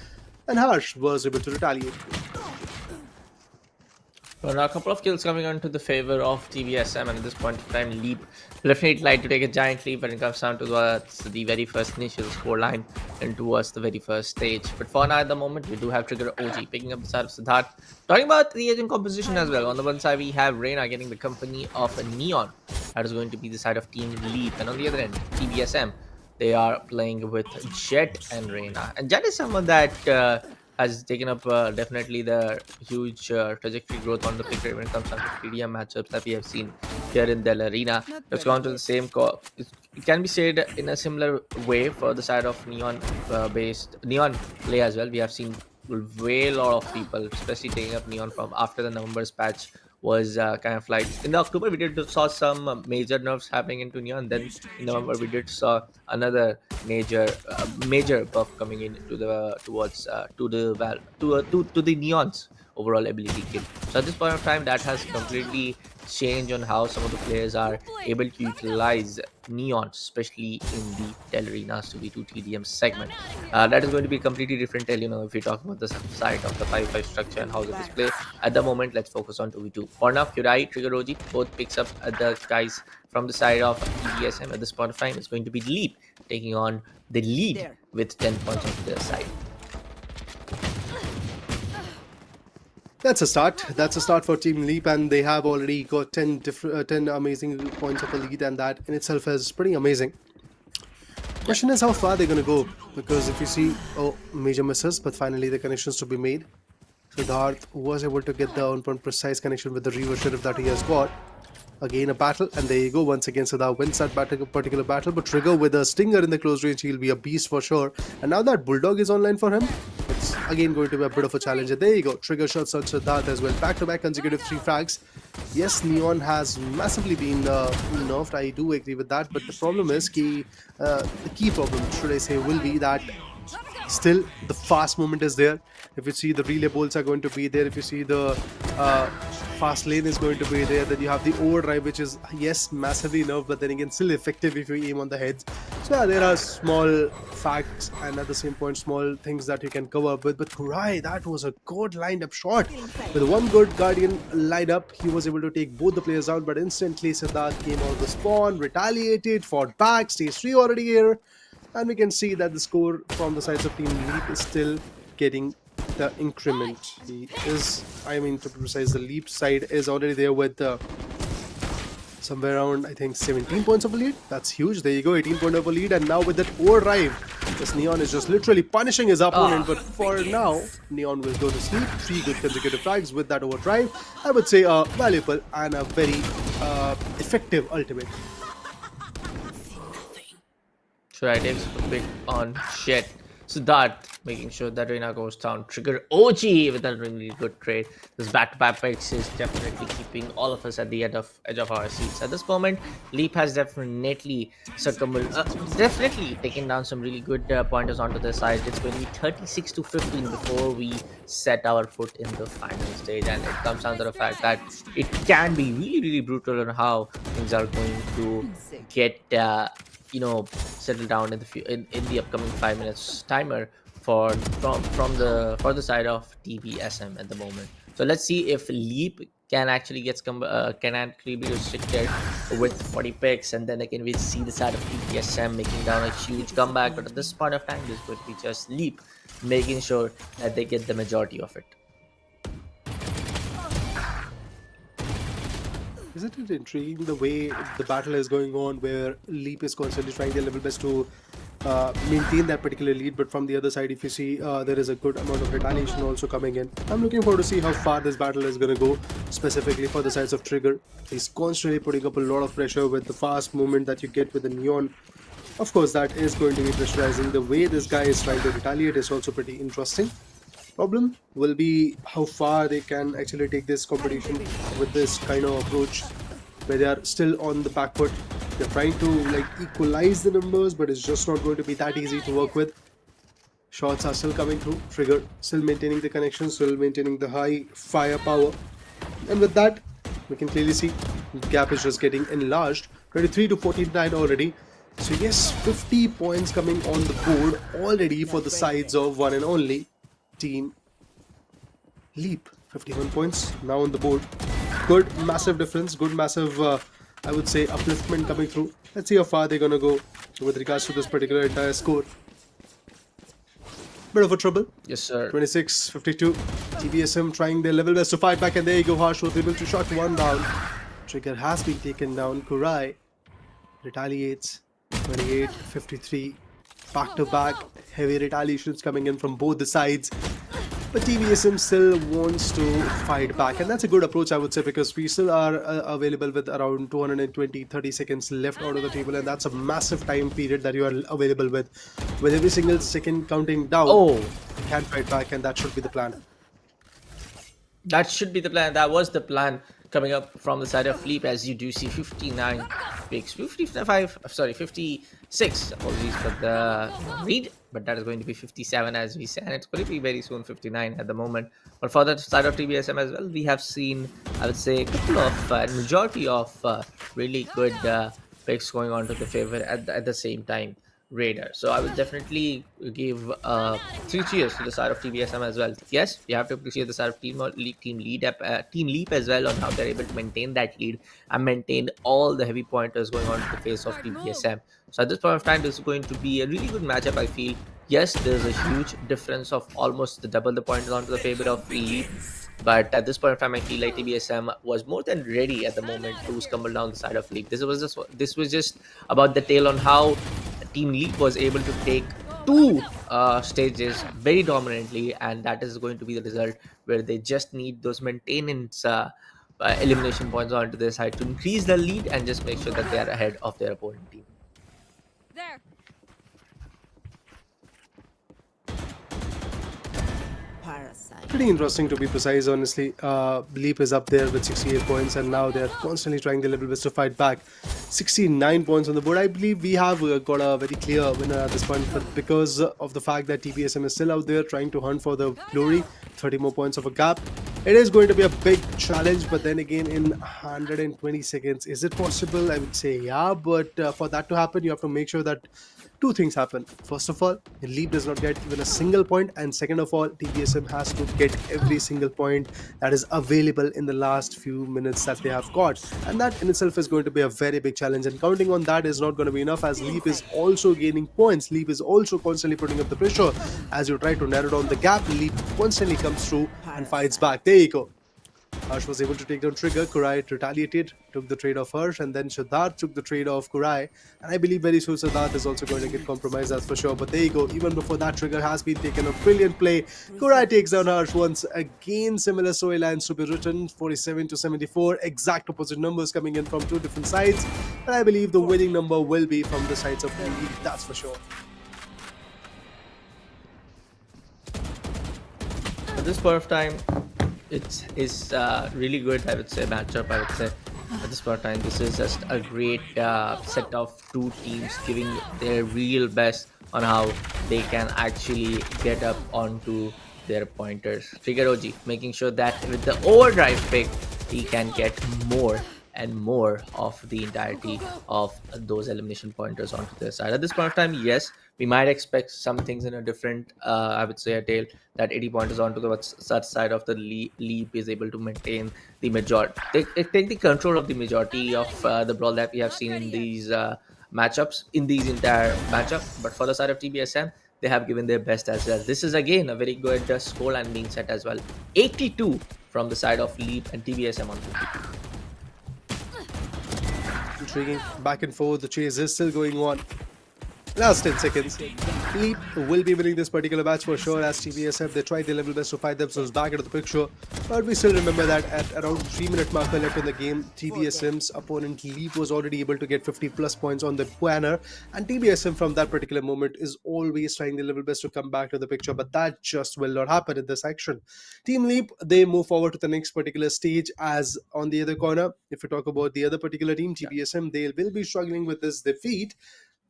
and Harsh was able to retaliate. Well, now a couple of kills coming on to the favor of TBSM, and at this point in time, Leap will definitely like to take a giant leap when it comes down to the very first initial score line and towards the very first stage. But for now, at the moment, we do have Trigger OG picking up the side of Siddharth. Talking about the agent composition as well. On the one side, we have Reina getting the company of a Neon. That is going to be the side of Team Leap, and on the other end, TBSM. They are playing with Jet and Reina, and Jet is someone that has taken up definitely the huge trajectory growth on the pick rate when it comes down to PDM matchups that we have seen here in Dell Arena. Let's go on to the same call. It can be said in a similar way for the side of Neon-based Neon play as well. We have seen way lot of people, especially taking up Neon from after the numbers patch was kind of like in October we did saw some major nerfs happening into Neon. Then in November we did saw another major buff coming in to the towards to the Neon's overall ability kit. So at this point of time, that has completely changed on how some of the players are able to utilize Neon, especially in the Dell Arena's 2v2 TDM segment. That is going to be completely different, if we talk about the side of the 5-5 structure and how it is played. At the moment, let's focus on 2v2. For now, Kurai, Trigger OG, both picks up the guys from the side of EDSM. At this point of time, it's going to be Leap taking on the lead with 10 points on their side. That's a start. That's a start for Team Leap, and they have already got 10 amazing points of the lead, and that in itself is pretty amazing. Question is how far they're going to go, because if you see, major misses, but finally the connections to be made. Siddharth was able to get the on-point precise connection with the Reaver Sheriff that he has got. Again a battle, and there you go. Once again Siddharth wins that particular battle, but Trigger with a Stinger in the close range, he'll be a beast for sure. And now that Bulldog is online for him, it's again going to be a bit of a challenge. There you go, Trigger shots on Siddharth as well. Back-to-back consecutive 3 frags. Yes, Neon has massively been nerfed, I do agree with that, but the problem is the key problem, should I say, will be that still the fast movement is there. If you see, the relay bolts are going to be there. If you see, the fast lane is going to be there. Then you have the overdrive, which is, yes, massively nerfed, but then again still effective if you aim on the heads. So yeah, there are small facts and at the same point small things that you can cover up with. But Kurai, that was a good lined up shot. With one good Guardian lined up, he was able to take both the players out, but instantly Siddharth came out of the spawn, retaliated, fought back, stage 3 already here. And we can see that the score from the sides of Team Leap is still getting the increment. To be precise, the Leap side is already there with somewhere around, I think, 17 points of a lead. That's huge. There you go, 18 points of a lead. And now with that overdrive, this Neon is just literally punishing his opponent. But for now, Neon will go to sleep. 3 good consecutive frags with that overdrive. I would say a valuable and a very effective ultimate. Should I take a bit on Jet? Siddharth making sure that Reina goes down. Trigger OG with a really good trade. This back-to-back picks is definitely keeping all of us at the edge of our seats. At this moment, Leap has definitely definitely taken down some really good pointers onto their side. It's going to be 36-15 before we set our foot in the final stage, and it comes down to the fact that it can be really, really brutal on how things are going to get settle down in in the upcoming 5 minutes timer for the side of TBSM at the moment. So let's see if Leap can actually can actually be restricted with 40 picks, and then again we'll see the side of TBSM making down a huge comeback. But at this point of time, this could be just Leap making sure that they get the majority of it. Isn't it intriguing the way the battle is going on, where Leap is constantly trying their level best to maintain that particular lead, but from the other side, if you see, there is a good amount of retaliation also coming in. I'm looking forward to see how far this battle is going to go, specifically for the sides of Trigger. He's constantly putting up a lot of pressure with the fast movement that you get with the Neon. Of course, that is going to be pressurizing. The way this guy is trying to retaliate is also pretty interesting. Problem will be how far they can actually take this competition with this kind of approach, where they are still on the back foot. They're trying to like equalize the numbers, but it's just not going to be that easy to work with. Shots are still coming through. Trigger still maintaining the connection, still maintaining the high firepower, and with that we can clearly see the gap is just getting enlarged. 23 to 49 already. So yes, 50 points coming on the board already for the sides of one and only Team Leap. 51 points now on the board. Good massive difference, good massive I would say upliftment coming through. Let's see how far they're gonna go with regards to this particular entire score. Bit of a trouble. Yes, sir. 26-52. TBSM trying their level best to fight back, and there you go. Harsh was able to shot one down. Trigger has been taken down. Kurai retaliates. 28-53. Back to back heavy retaliations coming in from both the sides, but TBSM still wants to fight back, and that's a good approach, I would say, because we still are available with around 220-30 seconds left out of the table, and that's a massive time period that you are available with every single second counting down. Oh, You can fight back, and that should be the plan. that should be the plan. That was the plan coming up from the side of Leap, as you do see 59 picks, 55, sorry, 56, apologies for the read, but that is going to be 57 as we say, and it's going to be very soon 59 at the moment. But for the side of TBSM as well, we have seen, I would say, a couple of majority of really good picks going on to the favor at the same time. Raider. So I will definitely give 3 cheers to the side of TBSM as well. Yes, we have to appreciate the side of Team Leap as well on how they're able to maintain that lead and maintain all the heavy pointers going on to the face of TBSM. So at this point of time, this is going to be a really good matchup, I feel. Yes, there's a huge difference of almost double the pointers onto the favor of Leap. But at this point of time, I feel like TBSM was more than ready at the moment to stumble down the side of Leap. This was just about the tale on how Team Leap was able to take 2 stages very dominantly, and that is going to be the result, where they just need those maintenance elimination points onto their side to increase the lead and just make sure that they are ahead of their opponent team. There. Parasite. Pretty interesting, to be precise, honestly. Leap is up there with 68 points, and now they're constantly trying their level best to fight back. 69 points on the board. I believe we have got a very clear winner at this point, but because of the fact that TBSM is still out there trying to hunt for the glory, 30 more points of a gap, it is going to be a big challenge. But then again, in 120 seconds, is it possible? I would say yeah, but for that to happen, you have to make sure that 2 things happen. First of all, Leap does not get even a single point, and second of all, TBSM has to get every single point that is available in the last few minutes that they have got, and that in itself is going to be a very big challenge, and counting on that is not going to be enough, as Leap is also gaining points. Leap is also constantly putting up the pressure. As you try to narrow down the gap, Leap constantly comes through and fights back. There you go. Harsh was able to take down Trigger. Kurai retaliated, took the trade of Harsh, and then Siddharth took the trade of Kurai. And I believe very soon Siddharth is also going to get compromised, that's for sure. But there you go. Even before that, Trigger has been taken. A brilliant play. Kurai takes down Harsh once again. Similar storylines to be written. 47 to 74. Exact opposite numbers coming in from 2 different sides. And I believe the winning number will be from the sides of Leap, that's for sure. At this point of time, it is really good, I would say, matchup. I would say at this point of time, this is just a great set of 2 teams giving their real best on how they can actually get up onto their pointers. Trigger OG making sure that with the overdrive pick, he can get more and more of the entirety of those elimination pointers onto their side. At this point of time, yes, we might expect some things in a different, I would say, a tale that 80 pointers onto the such side of the leap is able to maintain the majority, take the control of the majority of the brawl that we have seen in these matchups, in these entire matchup. But for the side of TBSM, they have given their best as well. This is again a very good scoreline being set as well. 82 from the side of Leap and TBSM on 52. Intriguing. Back and forth. The chase is still going on. Last 10 seconds. Leap will be winning this particular match for sure, as TBSF, they tried their level best to fight themselves back into the picture. But we still remember that at around 3-minute marker left in the game, TBSM's opponent Leap was already able to get 50 plus points on the banner. And TBSM from that particular moment is always trying their level best to come back to the picture. But that just will not happen in this action. Team Leap, they move forward to the next particular stage, as on the other corner, if we talk about the other particular team, TBSM, they will be struggling with this defeat.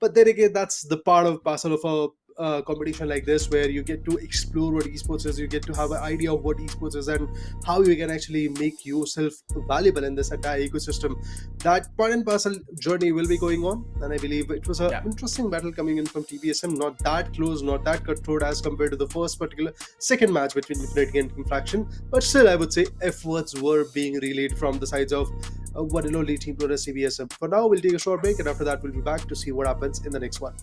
But then again, that's the part of parcel of a competition like this, where you get to explore what esports is, you get to have an idea of what esports is and how you can actually make yourself valuable in this entire ecosystem. That part and parcel journey will be going on, and I believe it was an interesting battle coming in from TBSM. Not that close, not that cutthroat as compared to the second match between Infinity and Team Fraction, but still I would say efforts were being relayed from the sides of one and only Team Flores TBSM. For now, we'll take a short break, and after that we'll be back to see what happens in the next one.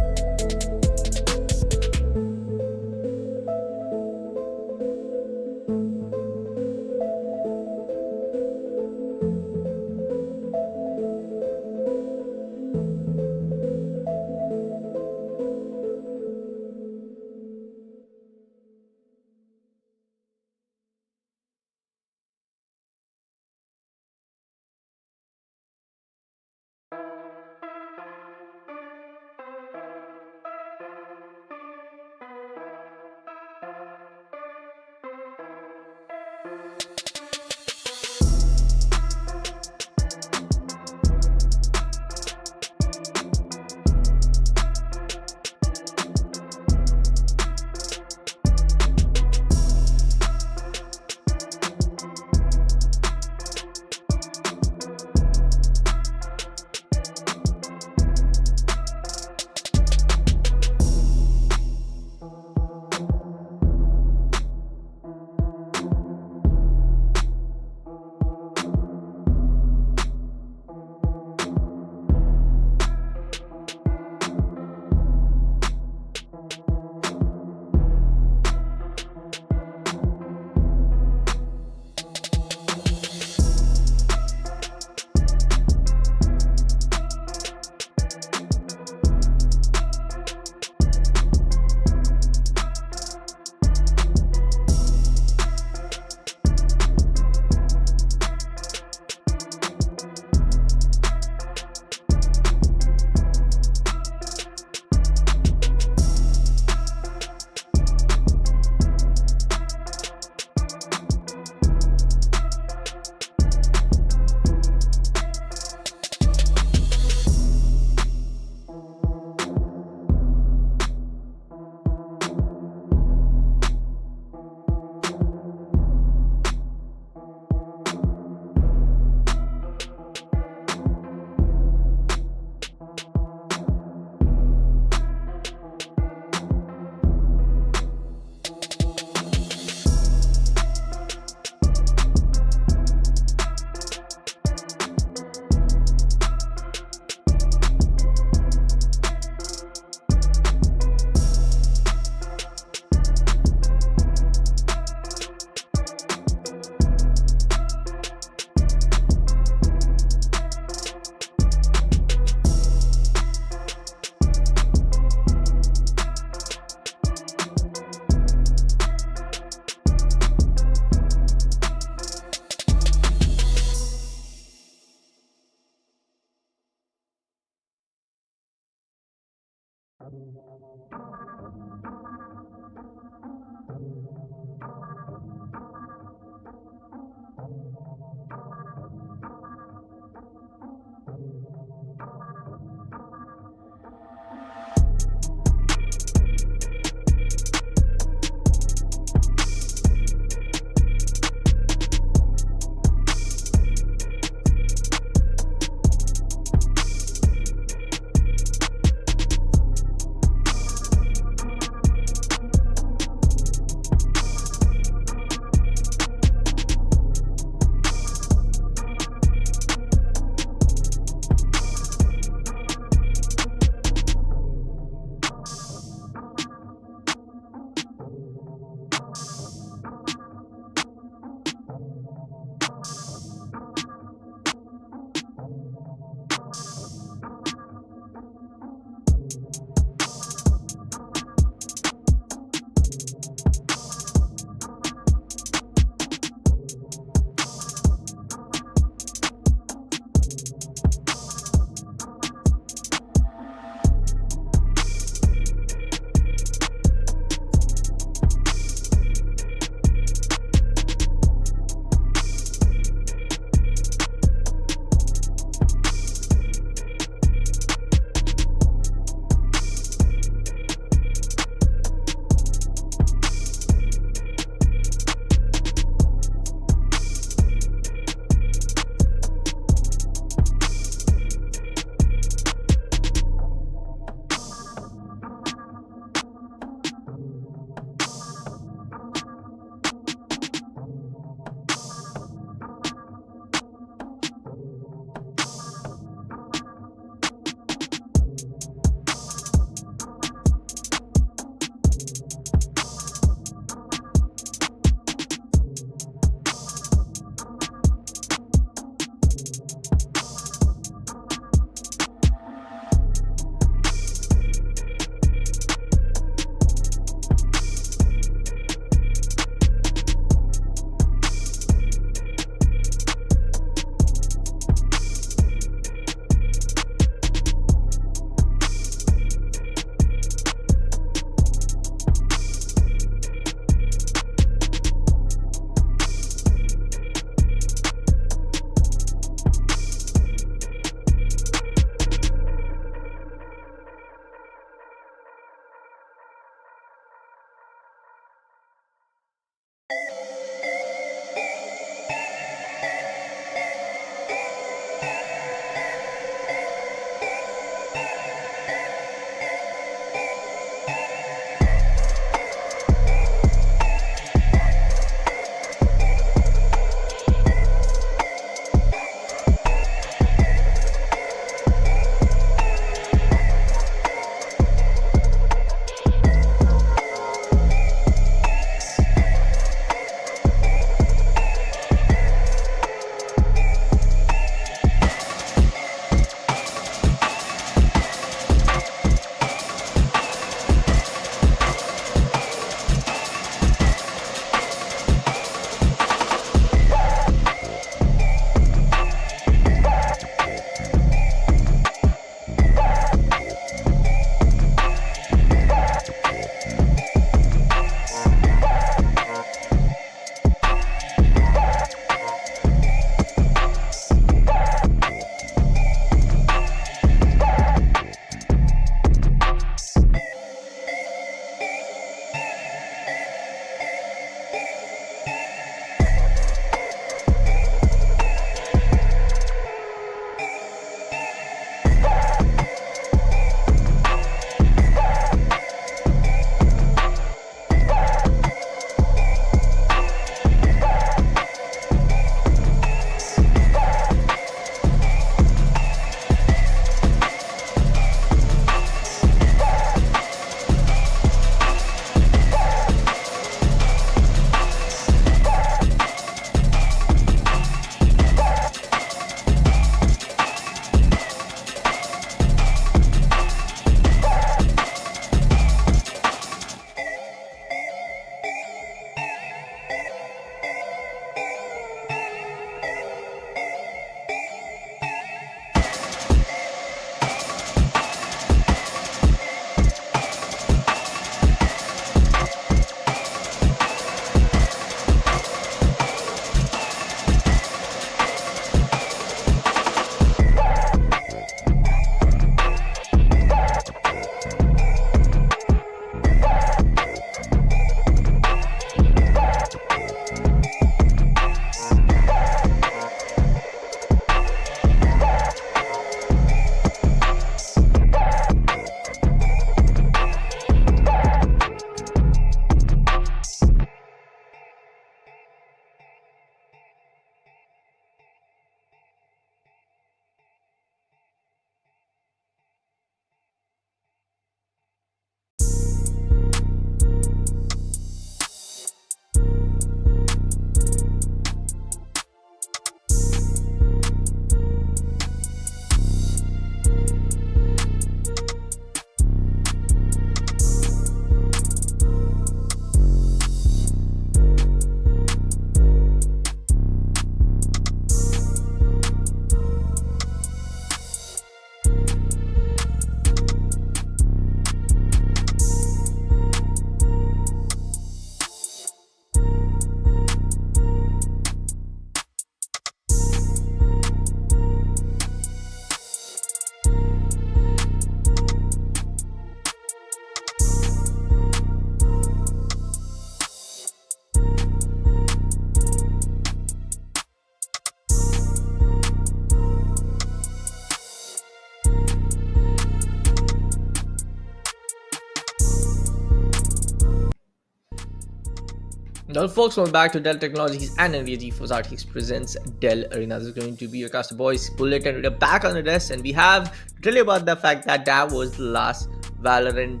Well, folks, welcome back to Dell Technologies and NVIDIA GeForce RTX presents Dell Arena. This is going to be your caster boys, Bullet, and we're back on the desk, and we have to tell you about the fact that that was the last Valorant,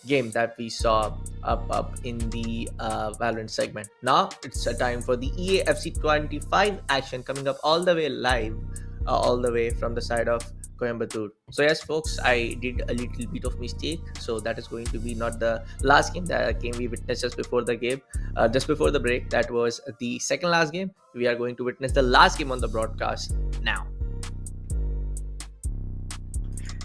game that we saw up in the Valorant segment. Now it's a time for the EA FC25 action coming up all the way live, all the way from the side of Coimbatore. So yes, folks, I did a little bit of mistake. So that is going to be not the last game. That game we witnessed just before the game, just before the break. That was the second last game. We are going to witness the last game on the broadcast now.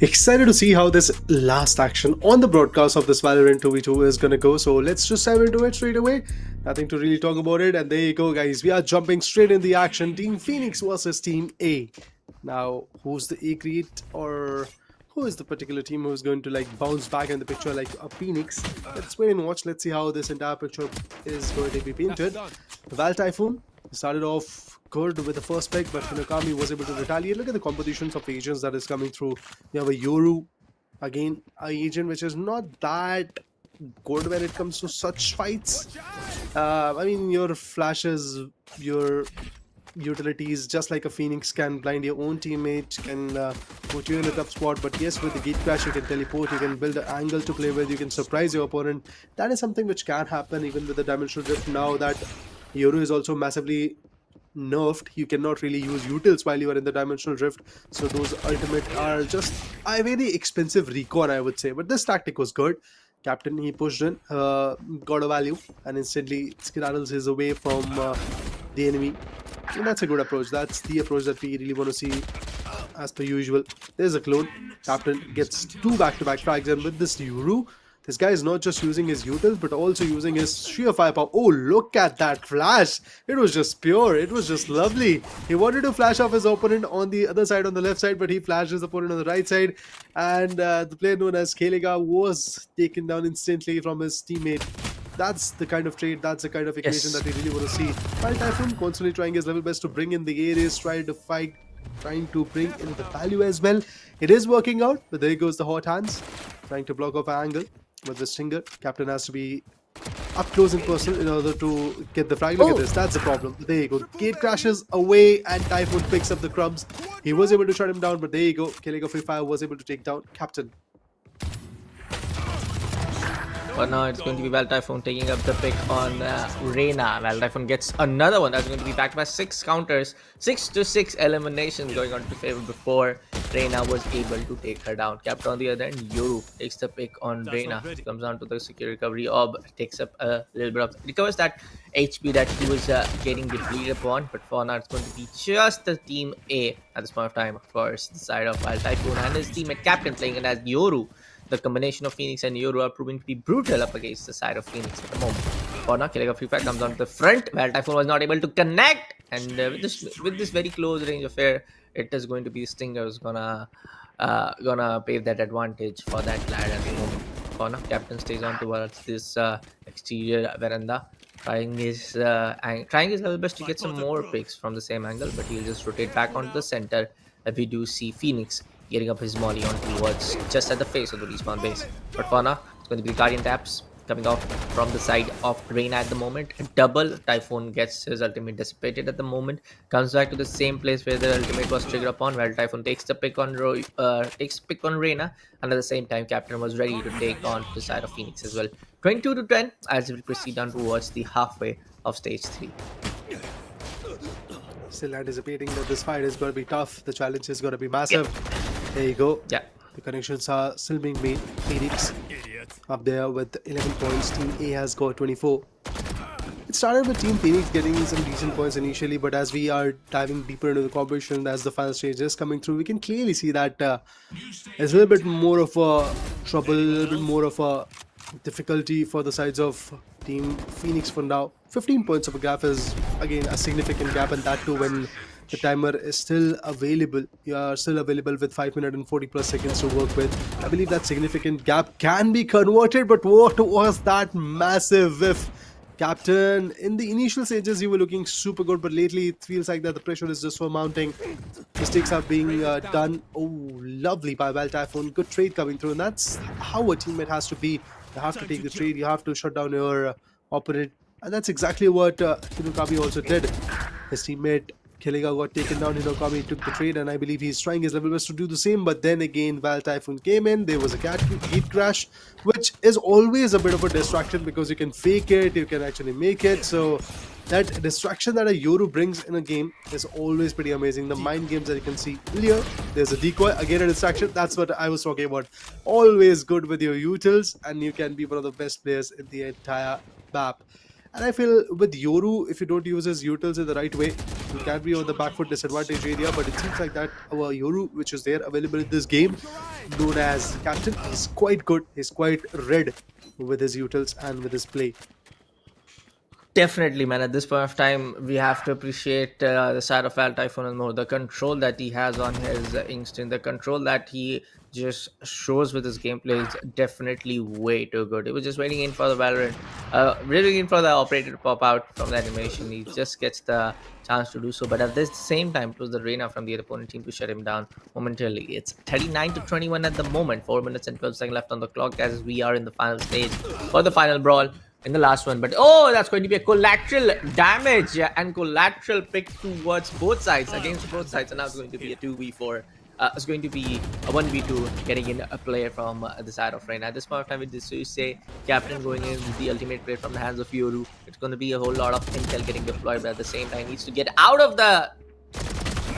Excited to see how this last action on the broadcast of this Valorant 2v2 is gonna go. So let's just dive into it straight away. Nothing to really talk about it. And there you go, guys. We are jumping straight in the action. Team Phoenix versus Team A. Now, who's the A create, or who is the particular team who's going to bounce back in the picture like a Phoenix? Let's wait and watch. Let's see how this entire picture is going to be painted. Val Typhoon started off good with the first pick, but Hinokami was able to retaliate. Look at the compositions of agents that is coming through. You have a Yoru, again, an agent which is not that good when it comes to such fights. I mean, your flashes, your utilities, just like a Phoenix, can blind your own teammate, can put you in a tough spot. But yes, with the gate crash, you can teleport, you can build an angle to play with, you can surprise your opponent. That is something which can happen even with the Dimensional Drift. Now that Yoru is also massively nerfed, you cannot really use utils while you are in the Dimensional Drift, so those ultimate are just a very expensive recon, I would say. But this tactic was good. Captain, he pushed in, got a value, and instantly skedaddles his away from the enemy. And that's a good approach. That's the approach that we really want to see as per usual. There's a clone. Captain gets two back-to-back frags, and with this Yoru, this guy is not just using his utils, but also using his sheer firepower. Oh, look at that flash. It was just pure. It was just lovely. He wanted to flash off his opponent on the other side, on the left side, but he flashed his opponent on the right side. And the player known as Kelega was taken down instantly from his teammate. That's the kind of trade, that's the kind of equation that we really want to see. While Typhoon constantly trying his level best to bring in the areas, trying to bring in the value as well. It is working out, but there goes the hot hands, trying to block off an angle. With the stinger, Captain has to be up close and personal in order to get the frag. Look at this, that's the problem. There you go. Gate crashes away and Typhoon picks up the crumbs. He was able to shut him down, but there you go. Killing a free fire was able to take down Captain. But now it's going to be Val Typhoon taking up the pick on Reyna. Val Typhoon gets another one. That's going to be backed by 6 counters. 6-6 eliminations going on to favor before Reyna was able to take her down. Captain on the other end, Yoru takes the pick on Reyna. Comes down to the secure recovery. Orb takes up a little bit of... recovers that HP that he was getting depleted upon. But for now, it's going to be just the Team A at this point of time. Of course, the side of Val Typhoon and his teammate Captain playing it as Yoru. The combination of Phoenix and Yoru are proving to be brutal up against the side of Phoenix at the moment. For now, Killing a Free Fire comes on to the front, where Typhoon was not able to connect. And with this very close range affair, it is going to be Stinger who's gonna pave that advantage for that lad at the moment. For now, Captain stays on towards this exterior veranda, trying his level best to get some more picks from the same angle, but he'll just rotate back onto the center. We do see Phoenix getting up his molly on towards just at the face of the respawn base. But for now, it's going to be Guardian taps coming off from the side of Reyna at the moment. Double Typhoon gets his ultimate dissipated at the moment. Comes back to the same place where the ultimate was triggered upon, while Typhoon takes the pick on Reyna, and at the same time, Captain was ready to take on the side of Phoenix as well. 22-10 as we proceed down towards the halfway of stage 3. Still anticipating that this fight is going to be tough. The challenge is going to be massive. There you go. Yeah. The connections are still being made. Phoenix up there with 11 points. Team A has got 24. It started with Team Phoenix getting some decent points initially, but as we are diving deeper into the competition, as the final stage is coming through, we can clearly see that there's a little bit more of a trouble, a little bit more of a difficulty for the sides of Team Phoenix for now. 15 points of a gap is again a significant gap, and that too when the timer is still available. You are still available with 5 minutes and 40 plus seconds to work with. I believe that significant gap can be converted, but what was that massive whiff? Captain, in the initial stages you were looking super good, but lately it feels like that the pressure is just for mounting. Mistakes are being done. Oh, lovely by Val Typhoon. Good trade coming through, and that's how a teammate has to be. You have to take the trade, you have to shut down your opponent And that's exactly what Hinokami also did. His teammate Killiga got taken down. Hinokami took the trade, and I believe he's trying his level best to do the same. But then again, Val Typhoon came in. There was a gate crash, which is always a bit of a distraction because you can fake it, you can actually make it. So that distraction that a Yoru brings in a game is always pretty amazing. The mind games that you can see earlier, there's a decoy, again a distraction. That's what I was talking about. Always good with your utils, and you can be one of the best players in the entire map. And I feel with Yoru, if you don't use his utils in the right way, you can be on the back foot disadvantage area. But it seems like that our Yoru, which is there available in this game, known as Captain, is quite good. He's quite red with his utils and with his play. Definitely, man. At this point of time, we have to appreciate the side of Al Typhoon and more. The control that he has on his instinct, the control that he just shows with his gameplay is definitely way too good. He was just waiting in for the Valorant, really in for the operator to pop out from the animation. He just gets the chance to do so. But at the same time, it was the Reina from the opponent team to shut him down momentarily. It's 39-21 at the moment. 4 minutes and 12 seconds left on the clock as we are in the final stage for the final brawl in the last one. But oh, that's going to be a collateral damage and collateral pick towards both sides, against both sides. And now it's going to be a 2v4. It's going to be a 1v2 getting in a player from the side of Reina. At this point of time, with this, you say Captain going in with the ultimate play from the hands of Yoru. It's going to be a whole lot of intel getting deployed, but at the same time, he needs to get out of the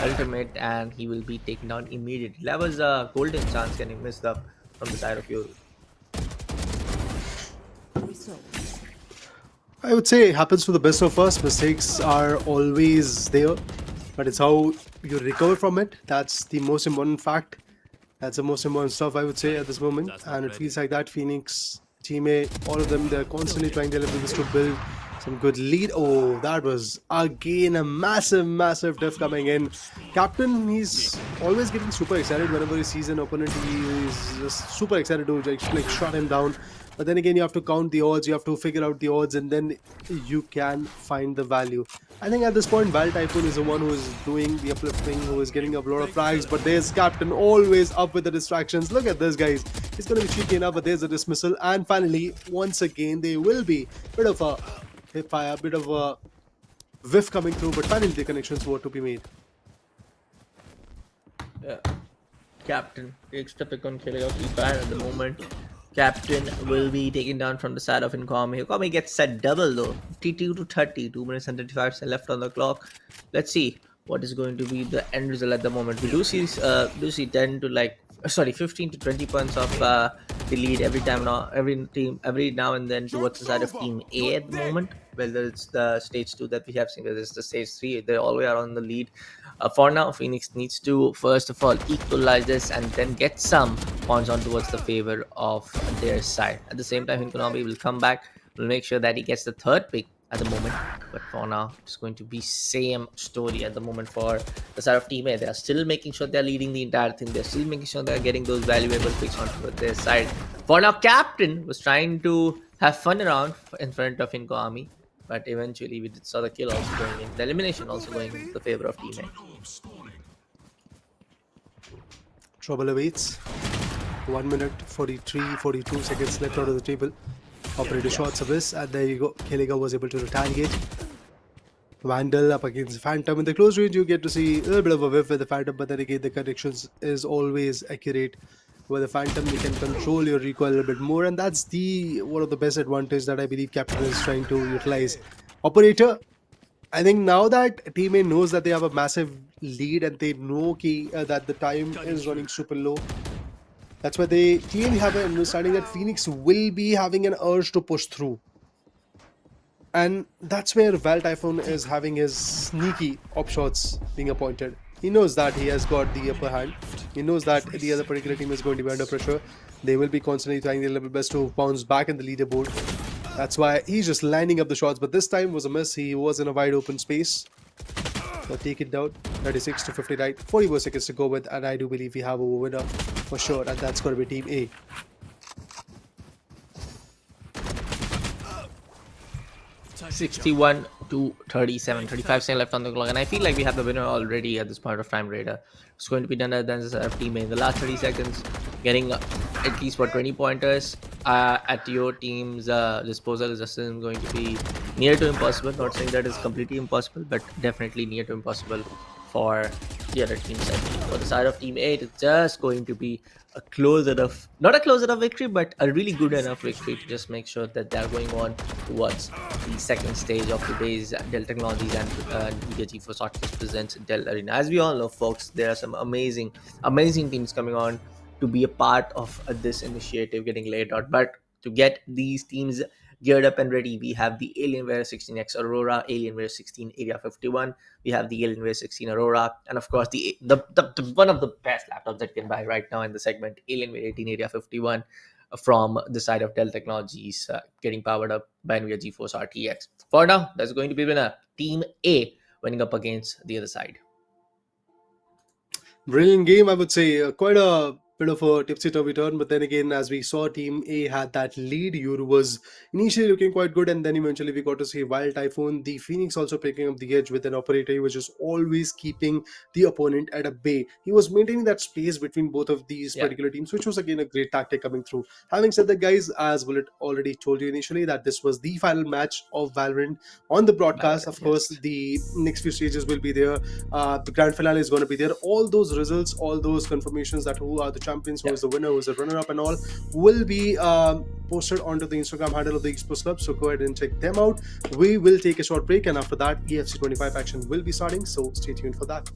ultimate and he will be taken down immediately. That was a golden chance getting missed up from the side of Yoru. I would say it happens to the best of us. Mistakes are always there, but it's how you recover from it. That's the most important fact. That's the most important stuff I would say at this moment. And it feels like that Phoenix, teammate, all of them, they're constantly trying their level best to build some good lead. Oh, that was again a massive diff coming in. Captain, he's always getting super excited whenever he sees an opponent. He's just super excited to like shut him down. But then again, you have to count the odds, you have to figure out the odds, and then you can find the value. I think at this point, Val Typhoon is the one who is doing the uplifting, who is getting up a lot of flags. But there's Captain always up with the distractions. Look at this, guys. He's going to be cheeky enough, but there's a dismissal. And finally, once again, there will be a bit of a hip fire, a bit of a whiff coming through. But finally, the connections were to be made. Yeah. Captain takes the pick on killing out Ipan at the moment. Captain will be taken down from the side of Incomi. Incomi gets set double though. 52 to 30. 2 minutes and 35 seconds left on the clock. Let's see what is going to be the end result at the moment. We do see 10 to 15 to 20 points of the lead every time now. Every now and then towards the side of Team A at the moment. Whether it's the stage 2 that we have seen, whether it's the stage 3, they always are on the lead. For now, Phoenix needs to first of all equalize this and then get some points on towards the favor of their side. At the same time, Hinkonami will come back, will make sure that he gets the third pick at the moment. But for now, it's going to be same story at the moment for the side of Team A. They are still making sure they're leading the entire thing. They're still making sure they're getting those valuable picks on towards their side. For now, Captain was trying to have fun around in front of Hinkonami. But eventually we saw the kill also going in, the elimination also going in the favor of Team A. Trouble awaits. 1 minute 42 seconds left out of the table. Operator short service, and there you go. Killiga was able to retaliate. Vandal up against Phantom. In the close range, you get to see a little bit of a whiff with the Phantom, but then again, the connections is always accurate. With the Phantom, you can control your recoil a little bit more, and that's one of the best advantage that I believe Captain is trying to utilize. Operator, I think now that Team A knows that they have a massive lead and they know that the time is running super low, that's why they clearly have an understanding that Phoenix will be having an urge to push through. And that's where Val Typhoon is having his sneaky op shots being appointed. He knows that he has got the upper hand. He knows that the other particular team is going to be under pressure. They will be constantly trying their level best to bounce back in the leaderboard. That's why he's just lining up the shots. But this time was a miss. He was in a wide open space. So take it down. 36 to 59. 44 seconds to go with. And I do believe we have a winner for sure. And that's going to be Team A. 61 to 37, 35 seconds left on the clock, and I feel like we have the winner already at this point of time, Raider. It's going to be done than the team in the last 30 seconds, getting at least 20 pointers at your team's disposal is just going to be near to impossible. Not saying that is completely impossible, but definitely near to impossible for the other team side. For the side of Team 8, it's just going to be a close enough, not a close enough victory, but a really good enough victory to just make sure that they're going on towards the second stage of today's Dell Technologies and Nvidia GeForce RTX presents Dell Arena. As we all know, folks, there are some amazing teams coming on to be a part of this initiative getting laid out. But to get these teams geared up and ready, we have the Alienware 16X Aurora, Alienware 16 Area 51, we have the Alienware 16 Aurora, and of course the one of the best laptops that you can buy right now in the segment, Alienware 18 Area 51 from the side of Dell Technologies, getting powered up by Nvidia GeForce RTX. For now, that's going to be winner Team A winning up against the other side. Brilliant game, I would say. Quite a bit of a tipsy-turvy turn, but then again, as we saw, Team A had that lead. Yuru was initially looking quite good, and then eventually we got to see Wild Typhoon, the Phoenix also picking up the edge with an operator. He was just always keeping the opponent at a bay. He was maintaining that space between both of these Yeah. particular teams, which was again a great tactic coming through. Having said that, guys, as Bullet already told you initially, that this was the final match of Valorant on the broadcast. Of course, Yes. the next few stages will be there. The grand finale is going to be there. All those results, all those confirmations that who are the champions, who Yeah. is the winner, who is the runner-up, and all will be posted onto the Instagram handle of the Esports Club. So go ahead and check them out. We will take a short break, and after that, EFC 25 action will be starting. So stay tuned for that.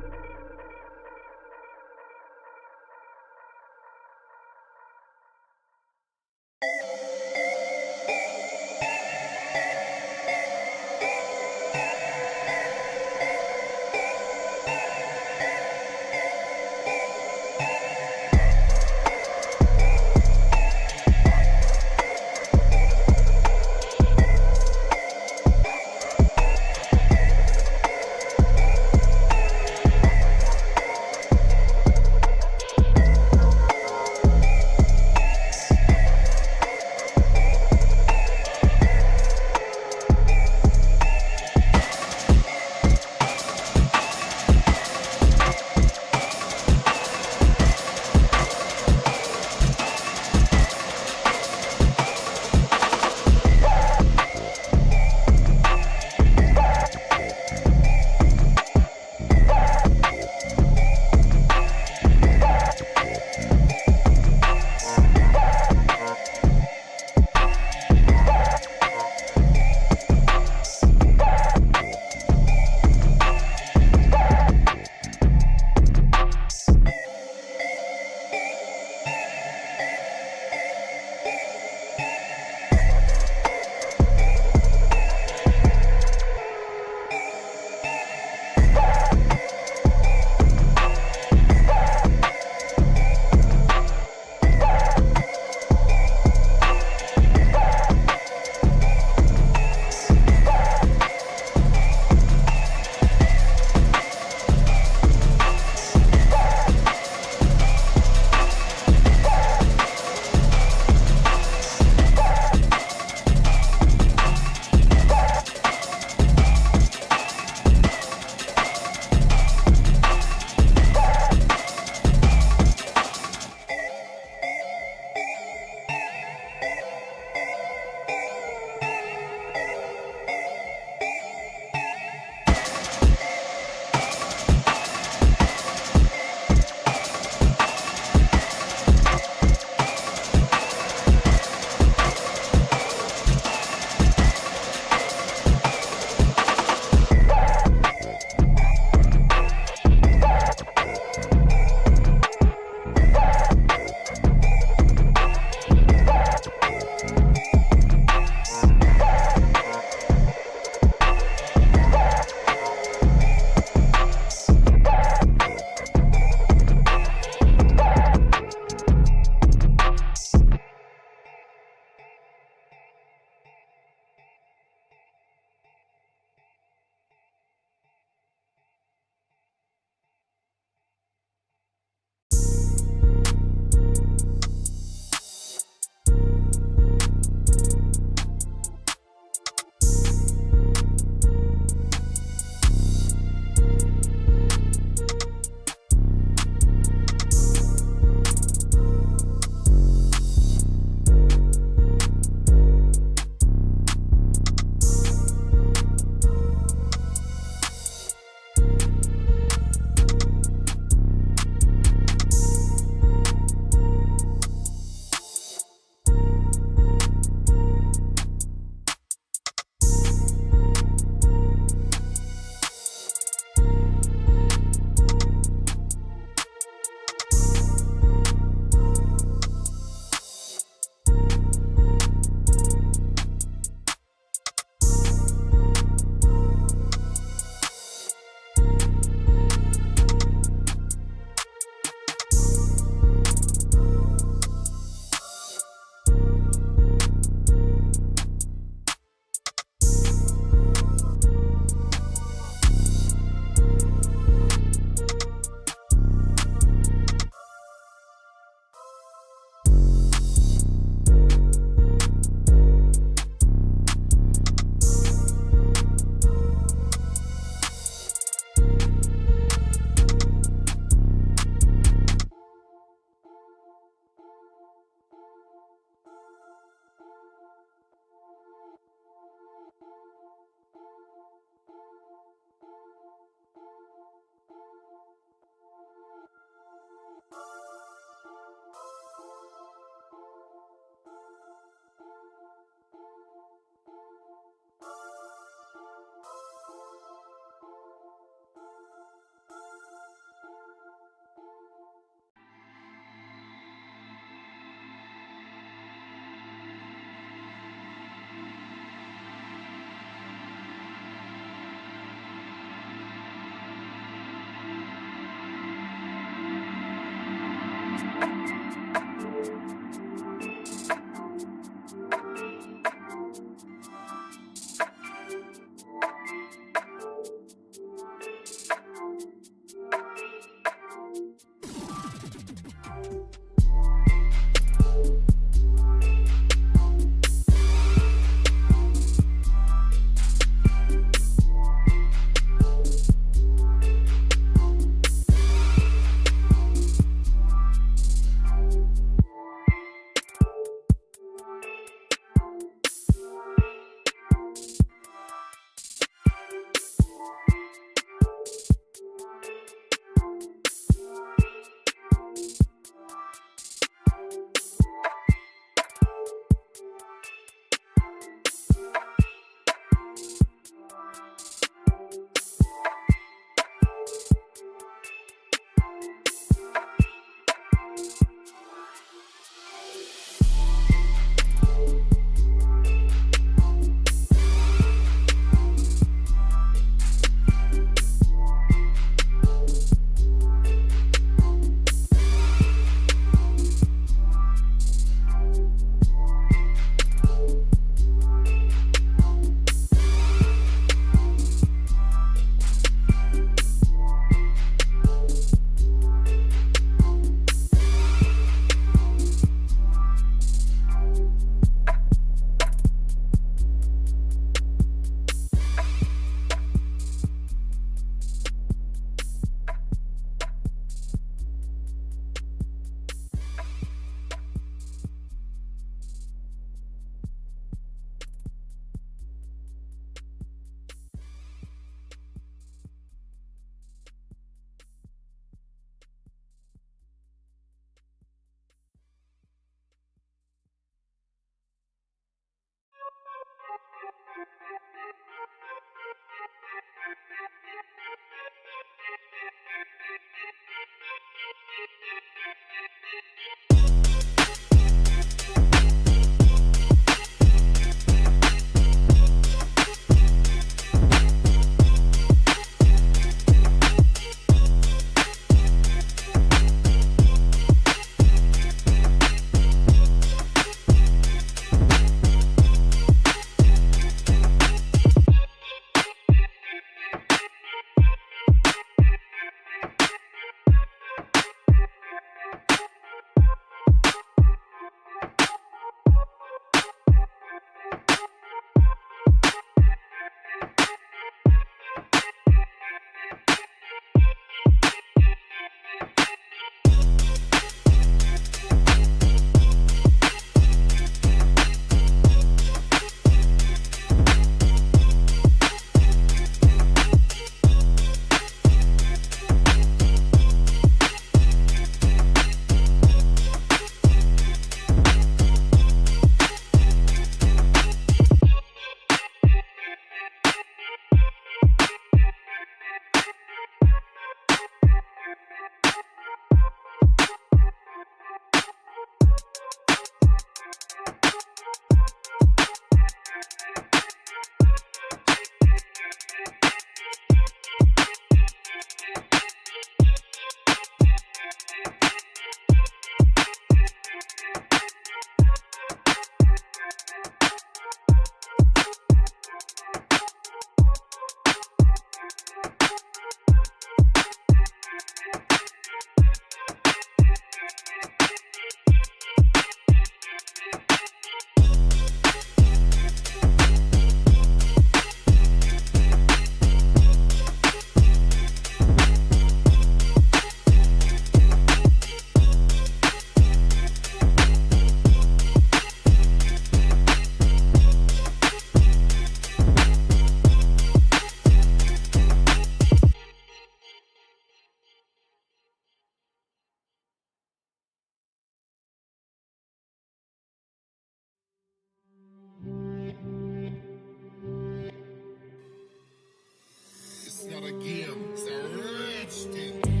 It's not a game, it's a rich thing.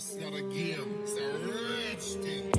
It's not a game, it's a rich thing.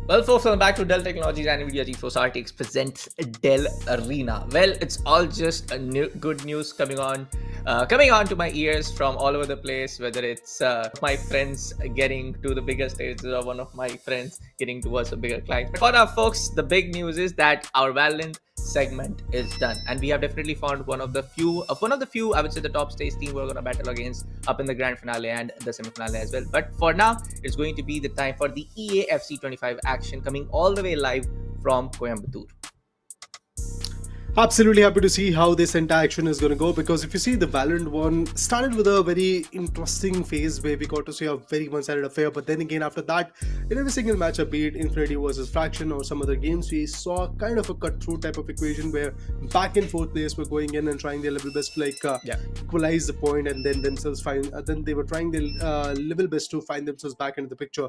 Well, folks, welcome back to Dell Technologies and NVIDIA GeForce RTX presents Dell Arena. Well, it's all just good news coming on to my ears from all over the place. Whether it's my friends getting to the bigger stages or one of my friends getting towards a bigger client. But for now, folks, the big news is that our VALORANT segment is done, and we have definitely found one of the few I would say the top stage team we're going to battle against up in the grand finale and the semi-finale as well. But for now, it's going to be the time for the EAFC 25 action coming all the way live from Coimbatore. Absolutely happy to see how this entire action is going to go, because if you see, the Valorant one started with a very interesting phase where we got to see a very one-sided affair, but then again after that, in every single matchup, be it Infinity versus Fraction or some other games, we saw kind of a cut-through type of equation where back and forth players were going in and trying their level best to equalize the point, and then themselves find then they were trying their level best to find themselves back into the picture.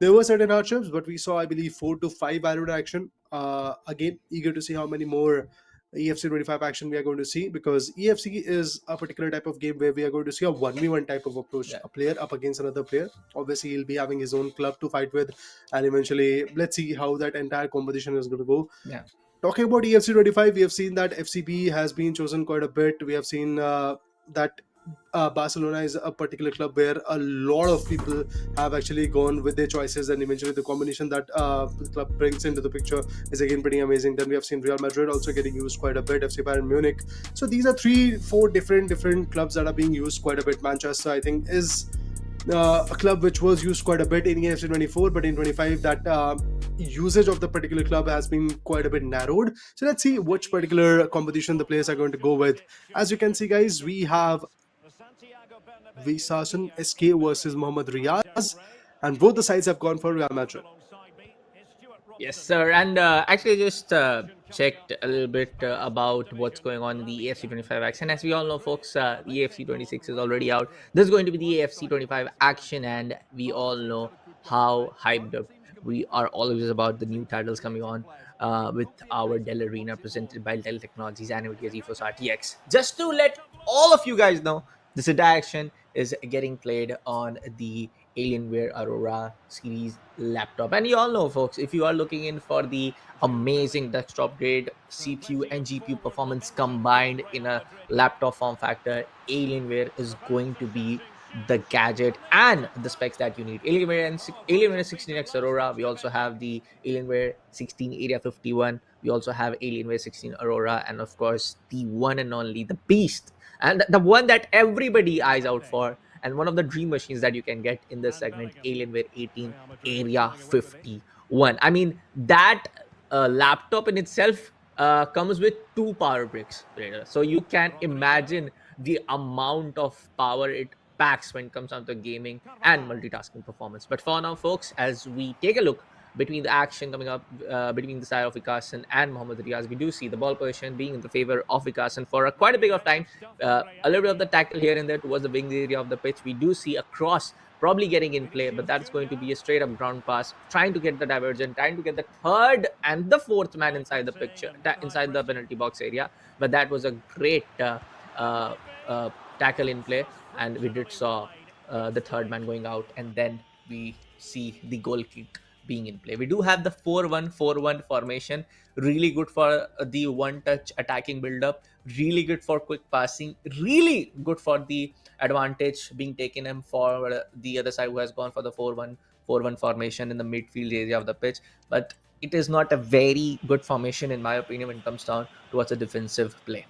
There were certain hardships, but we saw, I believe, 4 to 5 Valorant action. Again, eager to see how many more EFC 25 action we are going to see, because EFC is a particular type of game where we are going to see a 1v1 type of approach, Yeah. a player up against another player. Obviously, he'll be having his own club to fight with, and eventually, let's see how that entire competition is going to go. Yeah. Talking about EFC 25, we have seen that FCB has been chosen quite a bit. We have seen that Barcelona is a particular club where a lot of people have actually gone with their choices, and eventually the combination that the club brings into the picture is again pretty amazing. Then we have seen Real Madrid also getting used quite a bit, FC Bayern Munich. So these are 3-4 different clubs that are being used quite a bit. Manchester, I think, is a club which was used quite a bit in AFC 24, but in 25 that usage of the particular club has been quite a bit narrowed. So let's see which particular competition the players are going to go with. As you can see, guys, we have Visasan SK versus Mohammad Riaz, and both the sides have gone for Real Madrid. Yes, sir. And actually, just checked a little bit about what's going on in the AFC 25 action. As we all know, folks, the AFC 26 is already out. This is going to be the AFC 25 action, and we all know how hyped up we are always about the new titles coming on with our Dell Arena presented by Dell Technologies and NVIDIA GeForce RTX. Just to let all of you guys know, this entire action is getting played on the Alienware Aurora series laptop. And you all know, folks, if you are looking in for the amazing desktop grade CPU and GPU performance combined in a laptop form factor, Alienware is going to be the gadget and the specs that you need. Alienware 16X Aurora. We also have the Alienware 16 Area 51. We also have Alienware 16 Aurora, and of course the one and only, the beast, and the one that everybody eyes out for, and one of the dream machines that you can get in this segment, Alienware 18 Area 51. I mean, that laptop in itself comes with 2 power bricks, so you can imagine the amount of power it packs when it comes down to gaming and multitasking performance. But for now, folks, as we take a look between the action coming up between the side of Vikasan and Mohammad Riaz, we do see the ball position being in the favor of Vikasan for quite a bit of time. A little bit of the tackle here and there towards the wing area of the pitch. We do see a cross probably getting in play, but that's going to be a straight up ground pass, trying to get the divergent, trying to get the third and the fourth man inside the picture, inside the penalty box area. But that was a great tackle in play, and we did saw the third man going out, and then we see the goal kick being in play. We do have the 4-1-4-1 formation, really good for the one-touch attacking build-up, really good for quick passing, really good for the advantage being taken in for the other side who has gone for the 4-1-4-1 formation in the midfield area of the pitch. But it is not a very good formation, in my opinion, when it comes down towards a defensive play.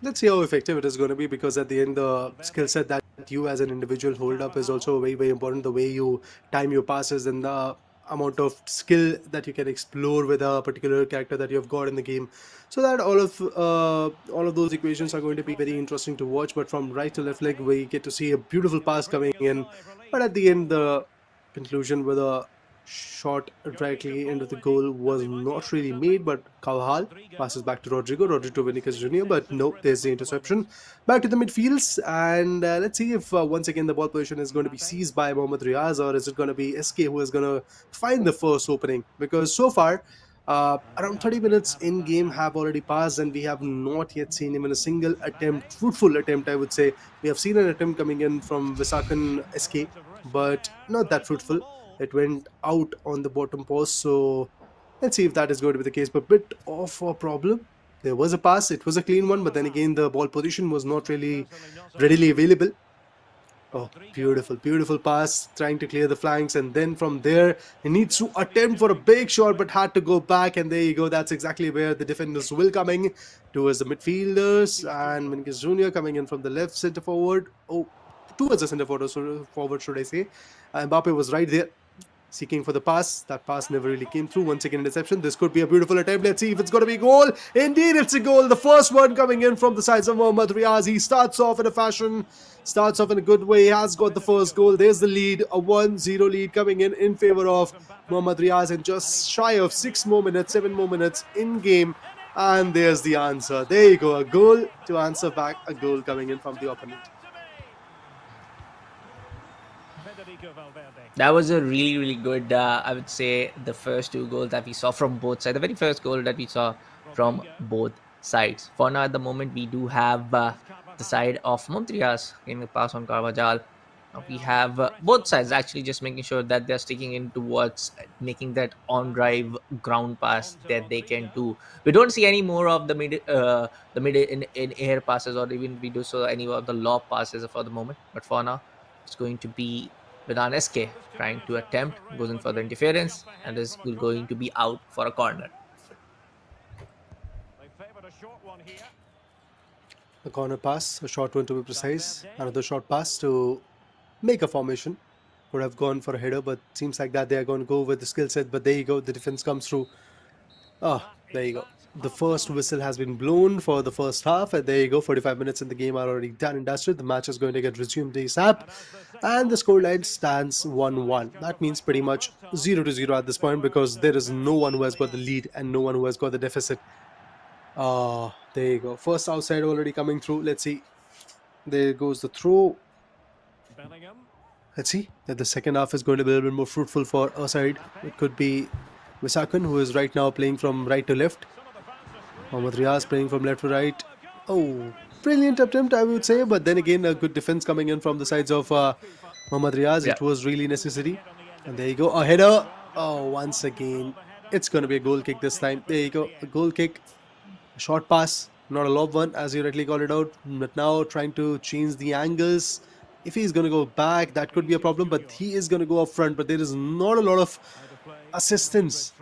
Let's see how effective it is going to be, because at the end, the skill set that you as an individual hold up is also very, very important. The way you time your passes and the amount of skill that you can explore with a particular character that you have got in the game. So that all of those equations are going to be very interesting to watch. But from right to left leg, we get to see a beautiful pass coming in. But at the end, the conclusion with a shot directly into the goal was not really made, but Carvajal passes back to Rodrigo Vinicius Jr., but no, there's the interception. Back to the midfields, and let's see if once again the ball position is going to be seized by Mohammad Riaz, or is it going to be SK who is going to find the first opening? Because so far, around 30 minutes in game have already passed, and we have not yet seen even a single attempt, fruitful attempt, I would say. We have seen an attempt coming in from Visakan SK, but not that fruitful. It went out on the bottom post, so let's see if that is going to be the case. But bit of a problem. There was a pass, it was a clean one, but then again the ball position was not really readily available. Oh, beautiful, beautiful pass, trying to clear the flanks, and then from there he needs to attempt for a big shot, but had to go back, and there you go. That's exactly where the defenders will coming towards the midfielders, and Vinicius Jr. coming in from the left center forward. Oh, towards the center forward, should I say. Mbappe was right there. seeking for the pass. That pass never really came through. Once again, interception. This could be a beautiful attempt. Let's see if it's going to be a goal. Indeed, it's a goal. The first one coming in from the sides of Mohammad Riaz. He starts off in a fashion, starts off in a good way. He has got the first goal. There's the lead, a 1-0 lead coming in favor of Mohammad Riaz, and just shy of 7 more minutes in game. And there's the answer. There you go, a goal to answer back, a goal coming in from the opponent. That was a really, really good, I would say, the first two goals that we saw from both sides. The very first goal that we saw from both sides. For now, at the moment, we do have the side of Montrias getting the pass on Carvajal. We have both sides actually just making sure that they're sticking in towards making that on-drive ground pass that they can do. We don't see any more of the mid in air passes, or even we do so any of the lob passes for the moment. But for now, it's going to be Vedant SK trying to attempt, goes in for the interference, and is going to be out for a corner. A corner pass, a short one to be precise. Another short pass to make a formation. Could have gone for a header, but seems like that they are going to go with the skill set. But there you go, the defense comes through. There you go. The first whistle has been blown for the first half, and there you go, 45 minutes in the game are already done and dusted. The match is going to get resumed ASAP, and the scoreline stands 1-1. That means pretty much 0-0 at this point, because there is no one who has got the lead and no one who has got the deficit. There you go. First outside already coming through. Let's see. There goes the throw. Let's see that the second half is going to be a little bit more fruitful for our side. It could be Visakan, who is right now playing from right to left. Mohammad Riaz playing from left to right. Oh, brilliant attempt, I would say. But then again, a good defense coming in from the sides of Mohammad Riaz. Yeah. It was really necessary. And there you go. A header. Oh, once again, it's going to be a goal kick this time. There you go. A goal kick. A short pass. Not a lob one, as you rightly called it out. But now trying to change the angles. If he's going to go back, that could be a problem. But he is going to go up front. But there is not a lot of assistance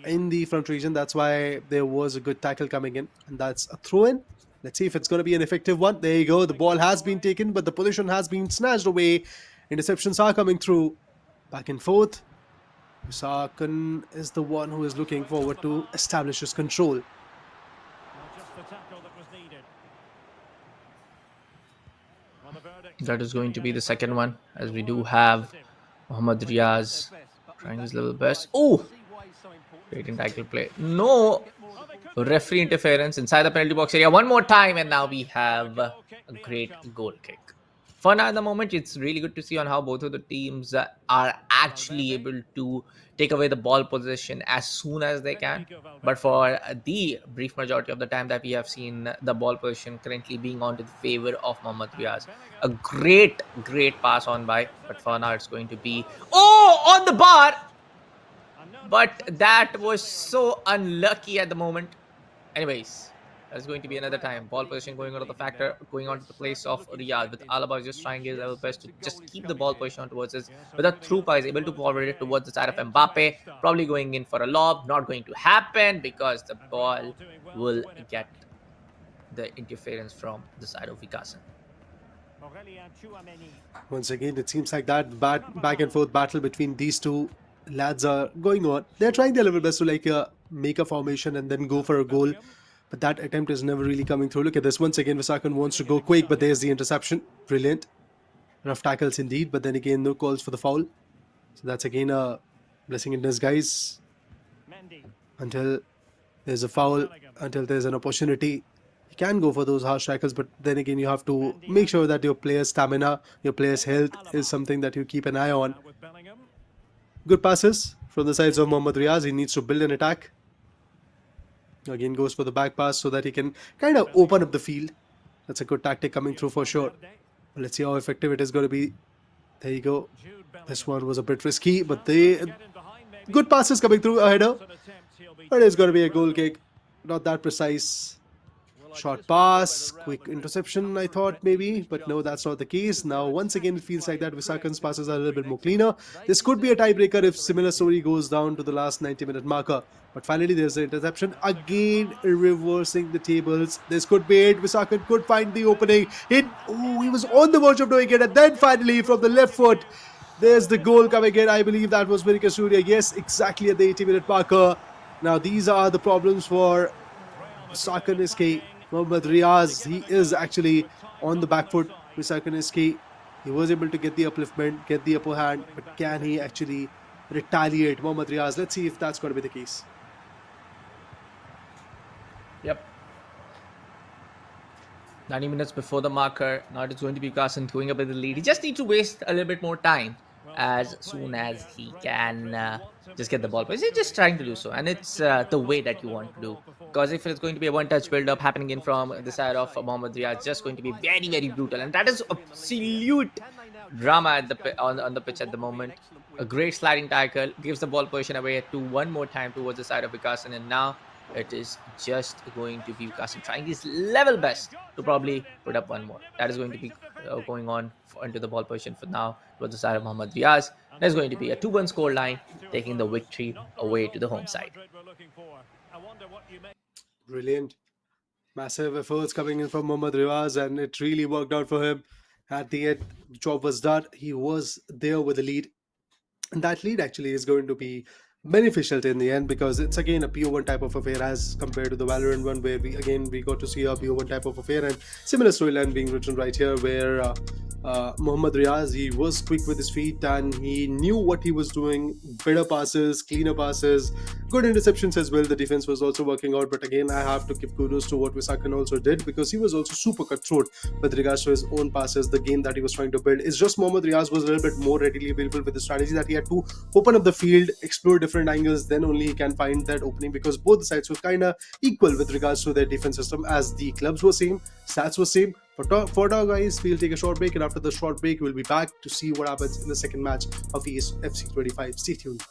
in the front region. That's why there was a good tackle coming in, and that's a throw-in. Let's see if it's going to be an effective one. There you go. The ball has been taken, but the position has been snatched away. Interceptions are coming through. Back and forth. Visakan is the one who is looking forward to establish his control. That is going to be the second one, as we do have Mohammad Riaz trying his level best. Oh, great tackle play. No referee interference inside the penalty box area. One more time, and now we have a great goal kick. For now, at the moment, it's really good to see on how both of the teams are actually able to take away the ball possession as soon as they can. But for the brief majority of the time that we have seen the ball possession currently being on to the favor of Mohammad Riaz. A great pass on by. But for now, it's going to be... Oh, on the bar! But that was so unlucky at the moment. Anyways, that's going to be another time. Ball position going on to the factor, going on to the place of Riyadh, with Alaba just trying his level best to just keep the ball position on towards us. With a through pass, able to forward it towards the side of Mbappe. Probably going in for a lob. Not going to happen because the ball will get the interference from the side of Vikasan. Once again, it seems like that back and forth battle between these two lads are going on. They're trying their level best to make a formation and then go for a goal. But that attempt is never really coming through. Look at this. Once again, Visakan wants to go quick, but there's the interception. Brilliant. Rough tackles indeed, but then again, no calls for the foul. So that's again a blessing in disguise. Until there's a foul, until there's an opportunity. You can go for those harsh tackles, but then again, you have to make sure that your player's stamina, your player's health is something that you keep an eye on. Good passes from the sides of Mohammad Riaz. He needs to build an attack. Again goes for the back pass so that he can kind of open up the field. That's a good tactic coming through for sure. But let's see how effective it is going to be. There you go. This one was a bit risky, but good passes coming through, a header. But it's going to be a goal kick. Not that precise. Short pass, quick interception, I thought maybe, but no, that's not the case. Now, once again, it feels like that Visakan's passes are a little bit more cleaner. This could be a tiebreaker if similar story goes down to the last 90-minute marker. But finally, there's an interception. Again, reversing the tables. This could be it. Visakan could find the opening. He was on the verge of doing it. And then finally, from the left foot, There's the goal coming in. I believe that was Vinicius Junior. Yes, exactly at the 80-minute marker. Now these are the problems for Sakaniski. Mohammad Riaz, he is actually on the back foot with Sakaniski. He was able to get the upliftment, get the upper hand, but can he actually retaliate? Mohammad Riaz, let's see if that's going to be the case. Yep. 90 minutes before the marker. Now it's going to be Carson going up with the lead. He just needs to waste a little bit more time as soon as he can just get the ball. But he's just trying to do so. And it's the way that you want to do. Because if it's going to be a one-touch build-up happening in from the side of Mohammad Riyad, it's just going to be very, very brutal. And that is absolute drama at the on the pitch at the moment. A great sliding tackle. Gives the ball position away to one more time towards the side of Vikarsan. And now it is just going to be Vikarsan trying his level best to probably put up one more. That is going to be going on into the ball position for now towards the side of Mohammad Riaz. There's going to be a 2-1 score line, taking the victory away to the home side. Brilliant. Massive efforts coming in from Mohammad Riaz, and it really worked out for him. At the end, the job was done. He was there with the lead. And that lead actually is going to be beneficial in the end, because it's again a PO1 type of affair as compared to the Valorant one, where we got to see a PO1 type of affair, and similar storyline being written right here, where Mohammad Riaz, he was quick with his feet and he knew what he was doing. Better passes, cleaner passes, good interceptions as well. The defense was also working out, but again I have to give kudos to what Visakan also did, because he was also super cutthroat with regards to his own passes. The game that he was trying to build, it's just Mohammad Riaz was a little bit more readily available with the strategy that he had to open up the field, explore different angles, then only he can find that opening, because both the sides were kind of equal with regards to their defense system, as the clubs were same, stats were same. For now, guys, we'll take a short break, and after the short break, we'll be back to see what happens in the second match of FC 25. Stay tuned.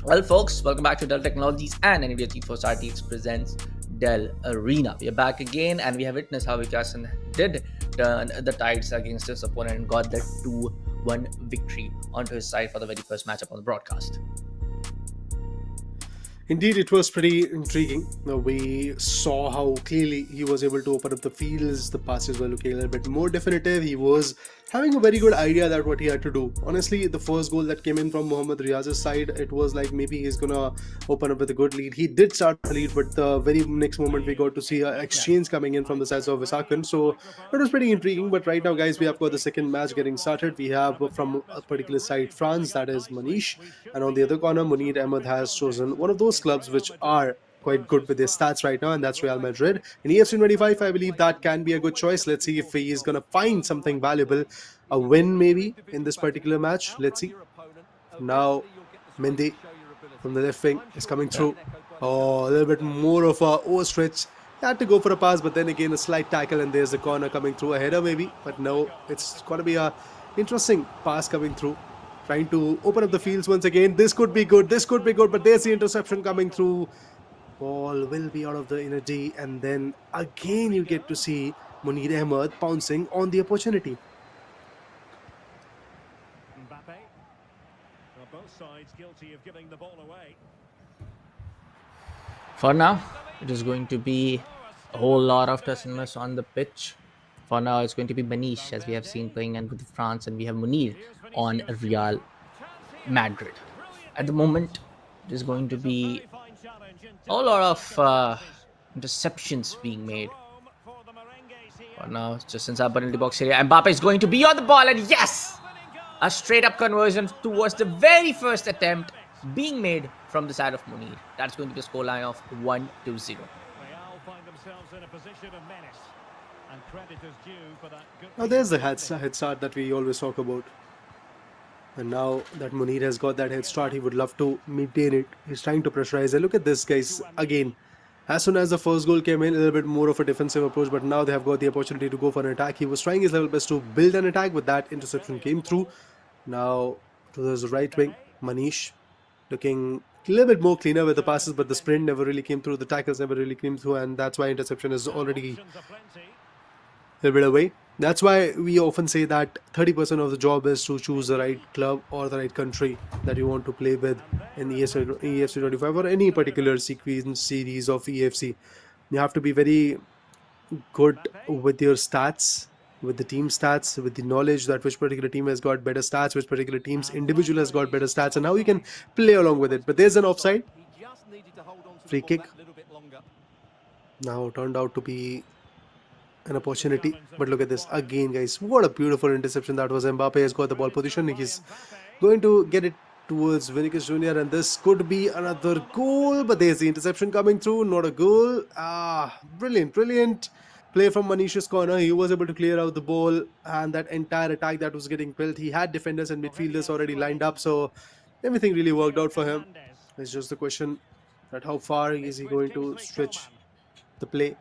Well, folks, welcome back to Dell Technologies and NVIDIA GeForce RTX presents Dell Arena. We are back again, and we have witnessed how Vikasan did turn the tides against his opponent and got that 2-1 victory onto his side for the very first matchup on the broadcast. Indeed, it was pretty intriguing. We saw how clearly he was able to open up the fields. The passes were looking a little bit more definitive. He was having a very good idea that what he had to do. Honestly, the first goal that came in from Mohammad Riyaz's side, it was like maybe he's gonna open up with a good lead. He did start the lead, but the very next moment we got to see an exchange coming in from the sides of Visakan. So it was pretty intriguing. But right now, guys, we have got the second match getting started. We have from a particular side France, that is Manish, and on the other corner, Munir Ahmed has chosen one of those clubs which are quite good with their stats right now, and that's Real Madrid. In EFC 25, I believe that can be a good choice. Let's see if he is going to find something valuable. A win maybe in this particular match. Let's see. Now, Mendy from the left wing is coming through. Oh, a little bit more of a overstretch. He had to go for a pass, but then again a slight tackle, and there's a corner coming through. A header maybe, but no, it's going to be a interesting pass coming through. Trying to open up the fields once again. This could be good. This could be good, but there's the interception coming through. Ball will be out of the inner D, and then again you get to see Munir Ahmed pouncing on the opportunity. Mbappe. Well, both sides guilty of giving the ball away. For now, it is going to be a whole lot of touchiness on the pitch. For now, it's going to be Manish, as we have seen playing and with France, and we have Munir on Real Madrid. At the moment, it is going to be a whole lot of interceptions being made. For now, it's just inside penalty box area. Mbappe is going to be on the ball, and yes! A straight-up conversion towards the very first attempt being made from the side of Munir. That's going to be a scoreline of 1-0. Real find themselves in a position of menace. And credit is due for that good. Now there's the head start that we always talk about. And now that Munir has got that head start, he would love to maintain it. He's trying to pressurize. And look at this, guys. Again, as soon as the first goal came in, a little bit more of a defensive approach, but now they have got the opportunity to go for an attack. He was trying his level best to build an attack, but that interception came through. Now to the right wing, Manish looking a little bit more cleaner with the passes, but the sprint never really came through. The tackles never really came through, and that's why interception is already Options are plenty. a little bit away. That's why we often say that 30% of the job is to choose the right club or the right country that you want to play with in EFC 25 or any particular sequence series of EFC. You have to be very good with your stats, with the team stats, with the knowledge that which particular team has got better stats, which particular team's individual has got better stats, and how you can play along with it. But there's an offside. Free kick. Now turned out to be an opportunity, but look at this again, guys. What a beautiful interception that was. Mbappe has got the ball position. He's going to get it towards Vinicius Jr., and this could be another goal, but there's the interception coming through. Not a goal. Brilliant play from Manish's corner. He was able to clear out the ball, and that entire attack that was getting built, he had defenders and midfielders already lined up, so everything really worked out for him. It's just the question that how far is he going to stretch the play.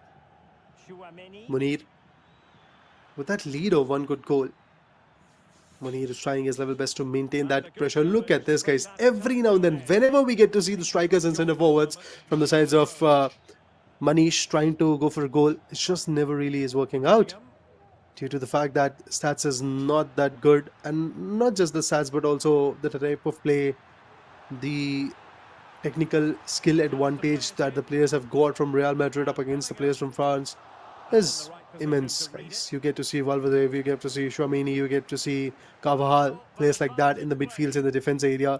Munir with that lead of one good goal. Munir is trying his level best to maintain that pressure. Look at this, guys. Every now and then, whenever we get to see the strikers and centre forwards from the sides of Manish trying to go for a goal, it just never really is working out due to the fact that stats is not that good, and not just the stats but also the type of play, the technical skill advantage that the players have got from Real Madrid up against the players from France is immense, guys. You get to see Valverde, you get to see Chouameni, you get to see Carvajal, players like that in the midfields, in the defense area.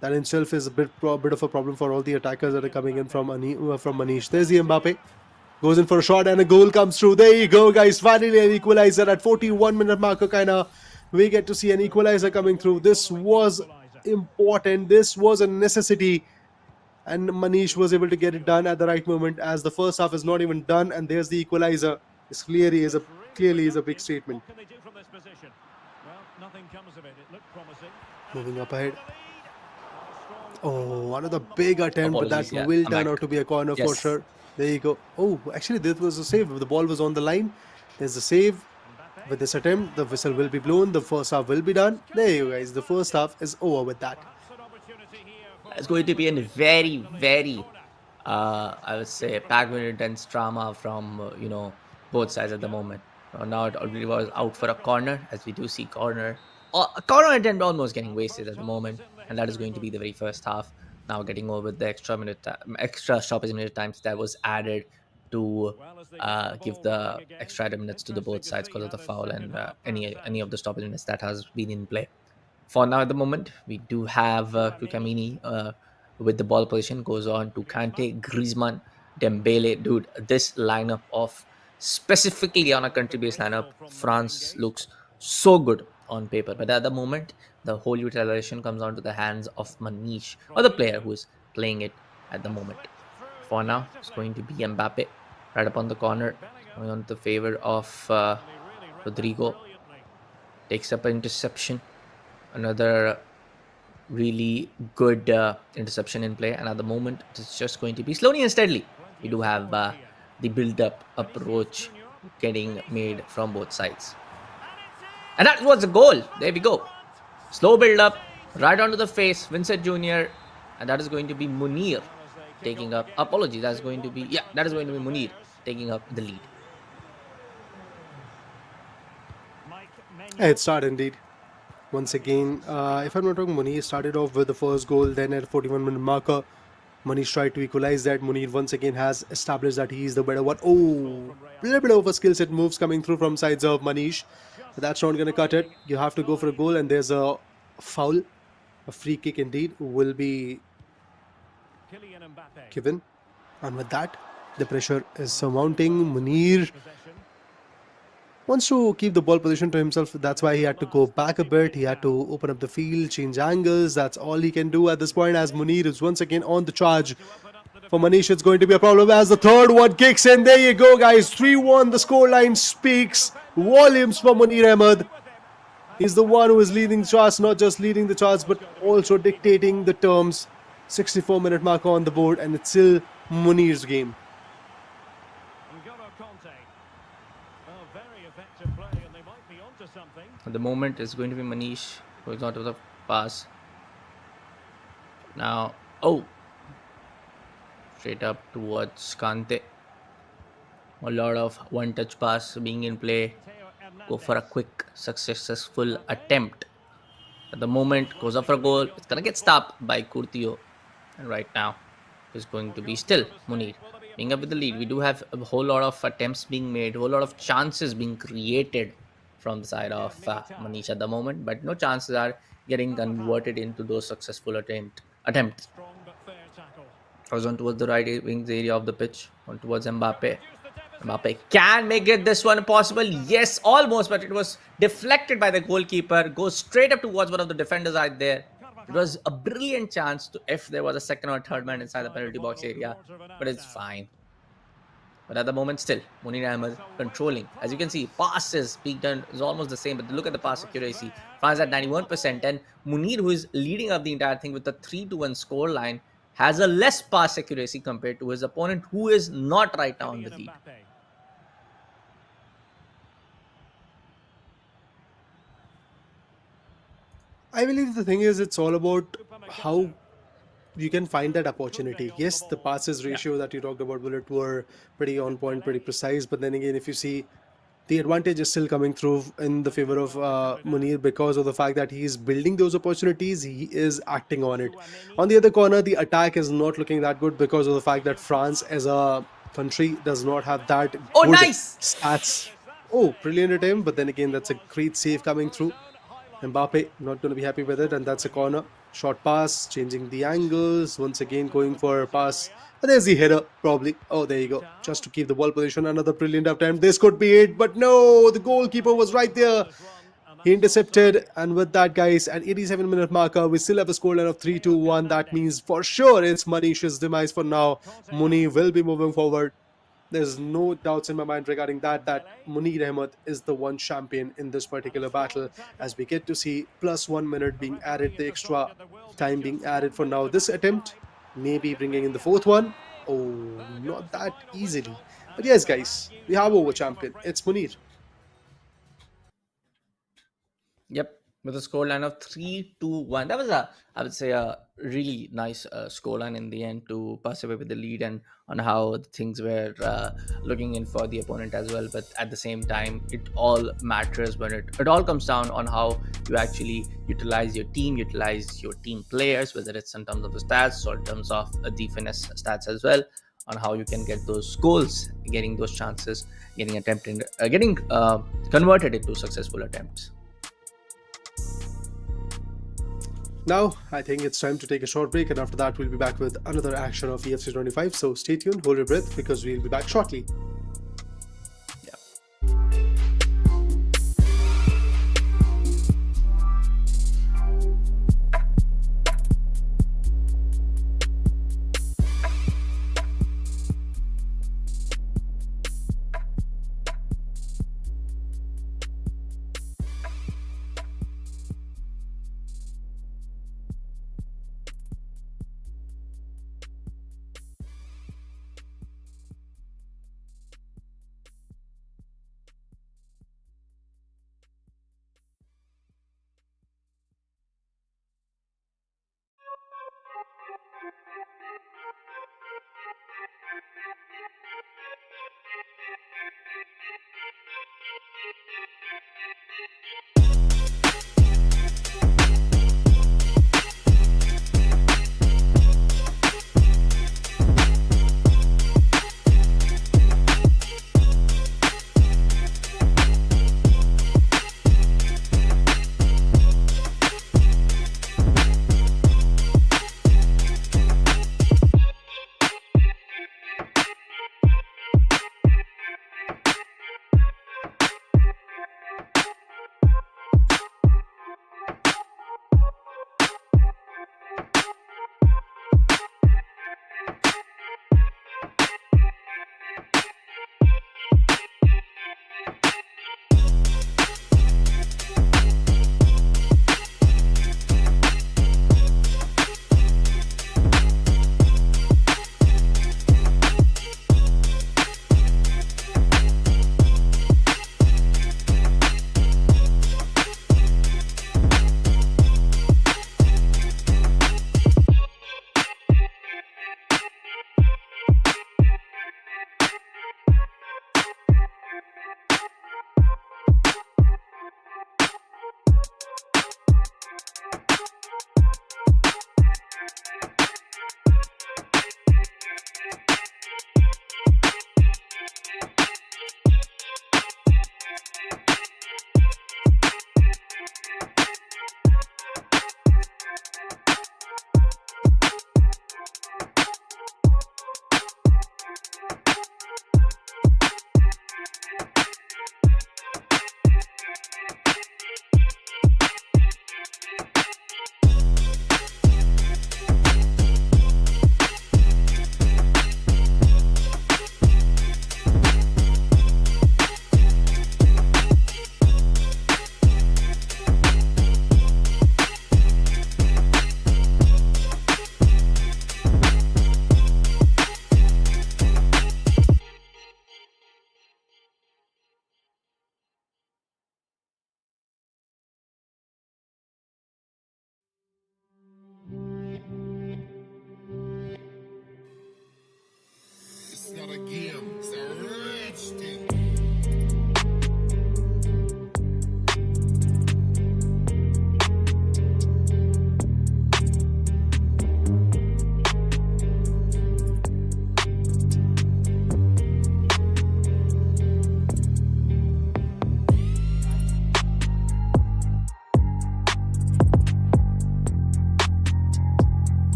That in itself is a bit of a problem for all the attackers that are coming in from Manish. There's the Mbappe. Goes in for a shot and a goal comes through. There you go, guys. Finally an equalizer at 41-minute marker, kinda. We get to see an equalizer coming through. This was important. This was a necessity. And Manish was able to get it done at the right moment, as the first half is not even done, and there's the equalizer. This clearly is a big statement. What can they do from this position? Well, nothing comes of it. It looked promising. Moving up ahead. Oh, another big attempt, but that Apologies, yeah, will I'm turn back. out to be a corner for Yes. sure. There you go. Oh, actually, this was a save. The ball was on the line. There's a save. With this attempt, the whistle will be blown. The first half will be done. There you go, guys. The first half is over with that. Perhaps an opportunity here for It's going to be a very, very, I would say, packed with intense drama from both sides at the moment. Now it already was out for a corner, as we do see a corner attempt almost getting wasted at the moment, and that is going to be the very first half. Now getting over the extra stoppage minute times that was added to give the extra minutes to the both sides because of the foul and any of the stoppage minutes that has been in play. For now, at the moment, we do have Kukamini with the ball position, goes on to Kante, Griezmann, Dembele. Dude, this lineup of specifically on a country based lineup, France looks so good on paper. But at the moment, the whole utilization comes onto the hands of Manish or the player who is playing it at the moment. For now, it's going to be Mbappe right up on the corner, going on the favor of Rodrigo. Takes up an interception. Another really good interception in play, and at the moment it's just going to be slowly and steadily. We do have the build-up approach getting made from both sides, and that was a goal. There we go. Slow build-up right onto the face, Vincent Jr., and that is going to be Munir taking up. Apology, that is going to be Munir taking up the lead. It started indeed. Once again, if I'm not wrong, Munir started off with the first goal, then at 41-minute marker, Manish tried to equalize that. Munir once again has established that he is the better one. Oh, a little bit of a skill set moves coming through from sides of Manish. But that's not going to cut it. You have to go for a goal, and there's a foul. A free kick indeed will be given. And with that, the pressure is surmounting. Munir wants to keep the ball position to himself. That's why he had to go back a bit. He had to open up the field, change angles. That's all he can do at this point, as Munir is once again on the charge. For Manish, it's going to be a problem as the third one kicks in. There you go, guys. 3-1. The scoreline speaks volumes for Munir Ahmed. He's the one who is leading the charge, not just leading the charge, but also dictating the terms. 64-minute marker on the board, and it's still Munir's game. At the moment, it's going to be Manish who is not with the pass. Now, straight up towards Kante. A lot of one-touch pass being in play. Go for a quick, successful attempt. At the moment, goes up for a goal. It's going to get stopped by Kurtio. And right now, it's going to be still Munir being up with the lead. We do have a whole lot of attempts being made, a whole lot of chances being created from the side of Manish at the moment, but no chances are getting converted into those successful attempts. Goes on towards the right wings area of the pitch, on towards Mbappe. Mbappe can make it this one possible. Yes, almost, but it was deflected by the goalkeeper. Goes straight up towards one of the defenders right there. It was a brilliant chance to if there was a second or third man inside the penalty box area, but it's fine. But at the moment, still, Munir Ahmed controlling. As you can see, passes being done is almost the same, but look at the pass accuracy. France at 91%, and Munir, who is leading up the entire thing with the 3-1 score line, has a less pass accuracy compared to his opponent, who is not right now in the lead. I believe the thing is, it's all about how you can find that opportunity. Yes, the passes ratio that you talked about, Bullet, were pretty on point, pretty precise. But then again, if you see, the advantage is still coming through in the favor of Munir because of the fact that he is building those opportunities. He is acting on it. On the other corner, the attack is not looking that good because of the fact that France as a country does not have that good Nice stats. Oh, brilliant attempt. But then again, that's a great save coming through. Mbappe not going to be happy with it, and that's a corner. Short pass, changing the angles, once again going for a pass. And there's the header, probably. Oh, there you go. Just to keep the ball position. Another brilliant attempt. This could be it, but no, the goalkeeper was right there. He intercepted, and with that, guys, at 87-minute marker, we still have a scoreline of 3-1. That means for sure it's Manish's demise for now. Muni will be moving forward. There's no doubts in my mind regarding that Munir Ahmed is the one champion in this particular battle, as we get to see plus 1 minute being added, the extra time being added for now. This attempt, maybe bringing in the fourth one. Oh, not that easily. But yes, guys, we have our champion. It's Munir. Yep, with a scoreline of 3-1. That was a, I would say, a really nice scoreline in the end to pass away with the lead, and on how things were looking in for the opponent as well. But at the same time, it all matters when it all comes down on how you actually utilize your team players, whether it's in terms of the stats or in terms of the finesse stats as well, on how you can get those goals, getting those chances, getting converted into successful attempts. Now, I think it's time to take a short break, and after that, we'll be back with another action of EFC 25. So stay tuned, hold your breath, because we'll be back shortly.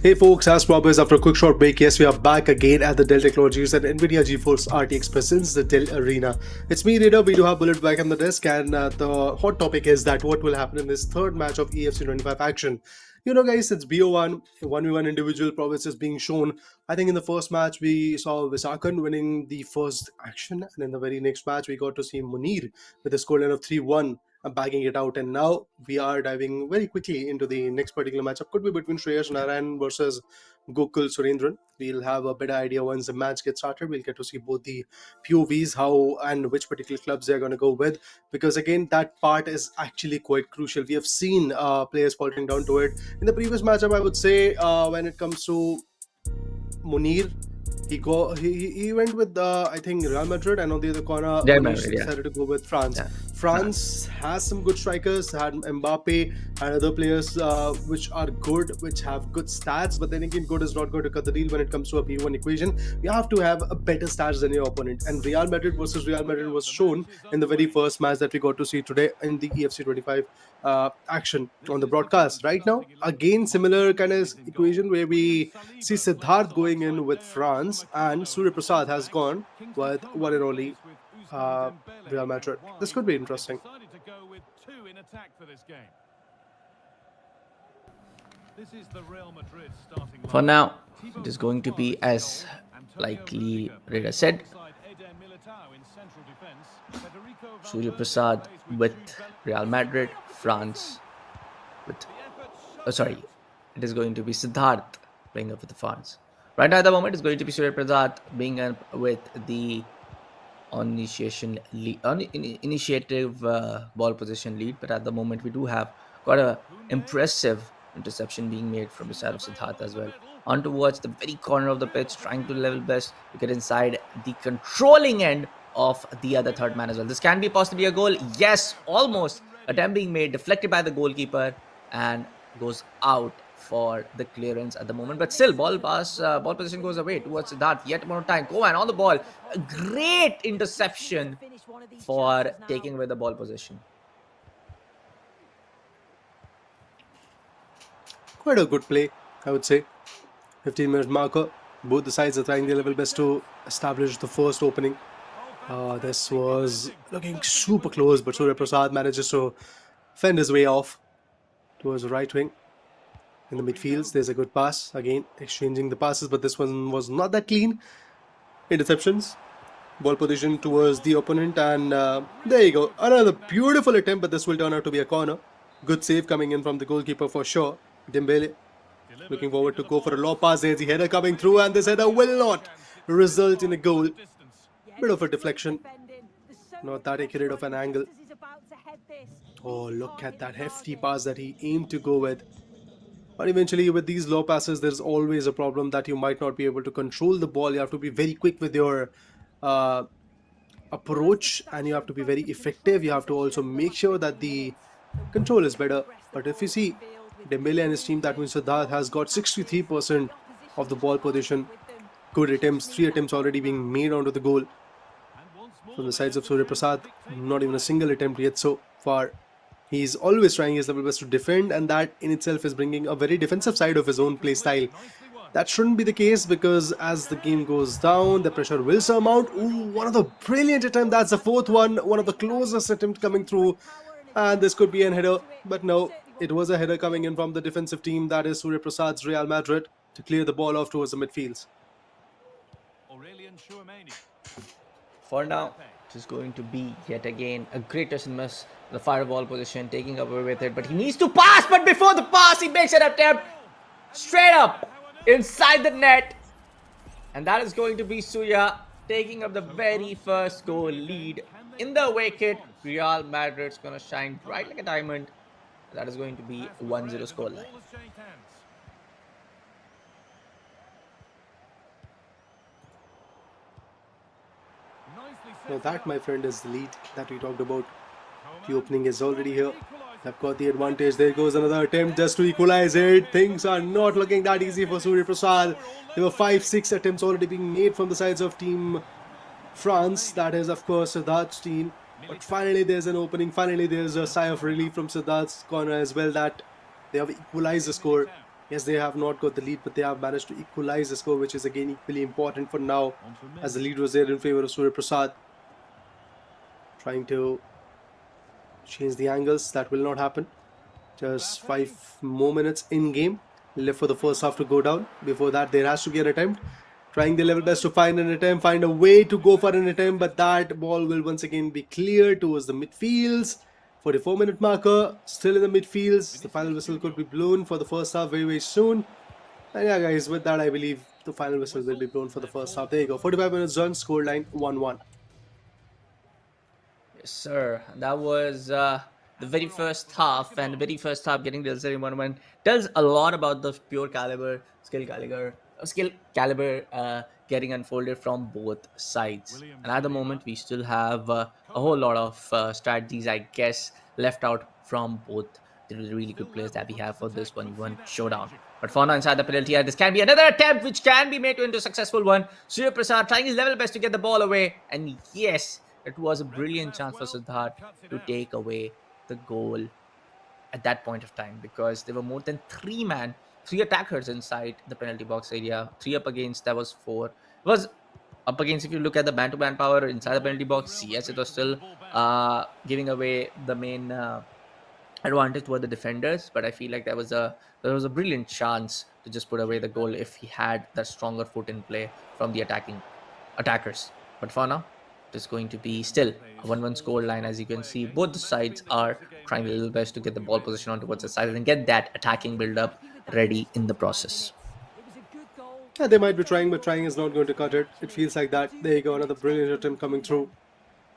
Hey folks, as promised, after a quick short break, yes, we are back again at the Dell Technologies and NVIDIA GeForce RTX presents the Dell Arena. It's me, Rita. We do have Bullet back on the desk, and the hot topic is that what will happen in this third match of EFC 25 action. You know, guys, it's BO1, 1v1 individual provinces being shown. I think in the first match, we saw Visakan winning the first action, and in the very next match, we got to see Munir with a scoreline of 3-1. Bagging it out, and now we are diving very quickly into the next particular matchup. Could be between Shreyas Narayan versus Gokul Surendran. We'll have a better idea once the match gets started. We'll get to see both the POVs, how and which particular clubs they're going to go with, because again, that part is actually quite crucial. We have seen players faltering down to it in the previous matchup. I would say when it comes to Munir, he went with I think Real Madrid, and on the other corner Real Manish Madrid, yeah. decided to go with France. Yeah. France has some good strikers, had Mbappe and other players which are good, which have good stats, but then again, good is not going to cut the deal when it comes to a P1 equation. You have to have a better stats than your opponent, and Real Madrid versus Real Madrid was shown in the very first match that we got to see today in the EFC 25 action on the broadcast. Right now, again, similar kind of equation where we see Siddharth going in with France, and Surya Prasad has gone with one and only Real Madrid. This could be interesting. For now, it is going to be as likely Reda said. Surya Prasad with Real Madrid, France with... it is going to be Siddharth playing up with the France. Right now at the moment, it's going to be Surya Prasad being up with the initiative ball position lead, but at the moment we do have quite a impressive interception being made from the side of Siddharth as well. On towards the very corner of the pitch, trying to level best to get inside the controlling end of the other third man as well. This can be possibly a goal. Yes, almost. Attempt being made, deflected by the goalkeeper, and goes out for the clearance at the moment, but still ball position goes away towards Siddharth. Yet more time, Kovan on the ball, a great interception for taking away the ball position. Quite a good play, I would say. 15-minute marker. Both the sides are trying their level best to establish the first opening. This was looking super close, but Surya Prasad manages to fend his way off towards the right wing. In the midfields, there's a good pass. Again, exchanging the passes, but this one was not that clean. Interceptions. Ball position towards the opponent, and there you go. Another beautiful attempt, but this will turn out to be a corner. Good save coming in from the goalkeeper for sure. Dembele looking forward to go for a low pass. There's the header coming through, and this header will not result in a goal. Bit of a deflection. Not that accurate of an angle. Oh, look at that hefty pass that he aimed to go with. But eventually, with these low passes, there's always a problem that you might not be able to control the ball. You have to be very quick with your approach, and you have to be very effective. You have to also make sure that the control is better. But if you see Dembele and his team, that means Siddharth has got 63% of the ball position. Good attempts, 3 attempts already being made onto the goal. From the sides of Surya Prasad, not even a single attempt yet so far. He's always trying his level best to defend, and that in itself is bringing a very defensive side of his own play style. That shouldn't be the case, because as the game goes down, the pressure will surmount. Ooh, one of the brilliant attempts. That's the fourth one. One of the closest attempts coming through. And this could be an header, but no. It was a header coming in from the defensive team, that is Surya Prasad's Real Madrid, to clear the ball off towards the midfields. For now, it is going to be yet again a greatest miss. The fireball position, taking away with it, but he needs to pass. But before the pass, he makes an attempt straight up inside the net, and that is going to be Surya taking up the very first goal lead in the wicket. Real Madrid's gonna shine bright like a diamond. That is going to be 1-0 scoreline. Now that, my friend, is the lead that we talked about. The opening is already here. They've got the advantage. There goes another attempt just to equalize it. Things are not looking that easy for Surya Prasad. There were 5-6 attempts already being made from the sides of Team France. That is, of course, Siddharth's team. But finally, there's an opening. Finally, there's a sigh of relief from Siddharth's corner as well, that they have equalized the score. Yes, they have not got the lead, but they have managed to equalize the score, which is again equally important for now, as the lead was there in favor of Surya Prasad. Trying to change the angles, that will not happen. Just 5 more minutes in game left for the first half to go down. Before that, there has to be an attempt. Trying their level best to find an attempt, find a way to go for an attempt, but that ball will once again be cleared towards the midfields. 44-minute marker, still in the midfields. The final whistle could be blown for the first half very, very soon. And yeah, guys, with that, I believe the final whistle will be blown for the first half. There you go. 45 minutes done, scoreline 1-1. Yes, sir. That was the very first half, and the very first half getting the 1-1 tells a lot about the pure skill caliber getting unfolded from both sides. And at the moment, we still have a whole lot of strategies, I guess, left out from both the really good players that we have for this 1v1 showdown. But for now, inside the penalty area, this can be another attempt which can be made into a successful one. Surya Prasad trying his level best to get the ball away, and yes, it was a brilliant chance for Siddharth to take away the goal at that point of time, because there were more than three attackers inside the penalty box area. Three up against, that was four. It was up against, if you look at the man-to-man power inside the penalty box, yes, it was still giving away the main advantage toward the defenders, but I feel like there was a brilliant chance to just put away the goal if he had that stronger foot in play from the attackers. But for now, it is going to be still a 1-1 score line. As you can see, both the sides are trying a little best to get the ball position on towards the side and get that attacking build-up ready in the process. Yeah, they might be trying, but trying is not going to cut it. It feels like that. There you go, another brilliant attempt coming through.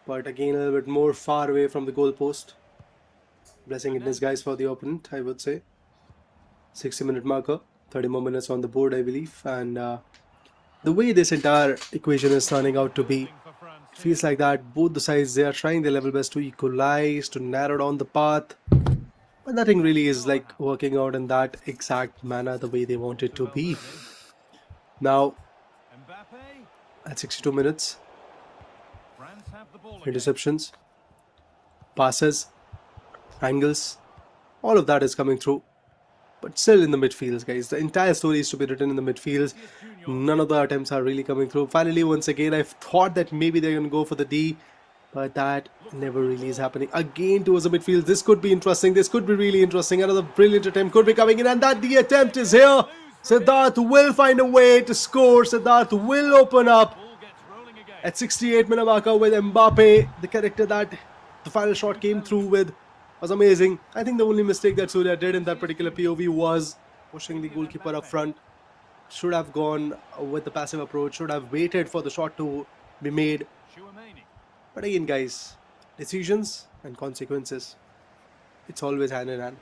But again, a little bit more far away from the goal post. Blessing in disguise for the opponent, I would say. 60-minute marker, 30 more minutes on the board, I believe. And the way this entire equation is turning out to be, it feels like that both the sides, they are trying their level best to equalize, to narrow down the path. But nothing really is like working out in that exact manner the way they want it to be. Now, at 62 minutes, interceptions, passes, angles, all of that is coming through. But still in the midfields, guys. The entire story is to be written in the midfields. None of the attempts are really coming through. Finally, once again, I thought that maybe they're going to go for the D, but that never really is happening. Again towards the midfield. This could be interesting. This could be really interesting. Another brilliant attempt could be coming in, and that the attempt is here. Siddharth will find a way to score. Siddharth will open up at 68-minute marker with Mbappe. The character that the final shot came through with was amazing. I think the only mistake that Surya did in that particular POV was pushing the goalkeeper up front. Should have gone with the passive approach. Should have waited for the shot to be made. But again, guys, decisions and consequences, it's always hand in hand.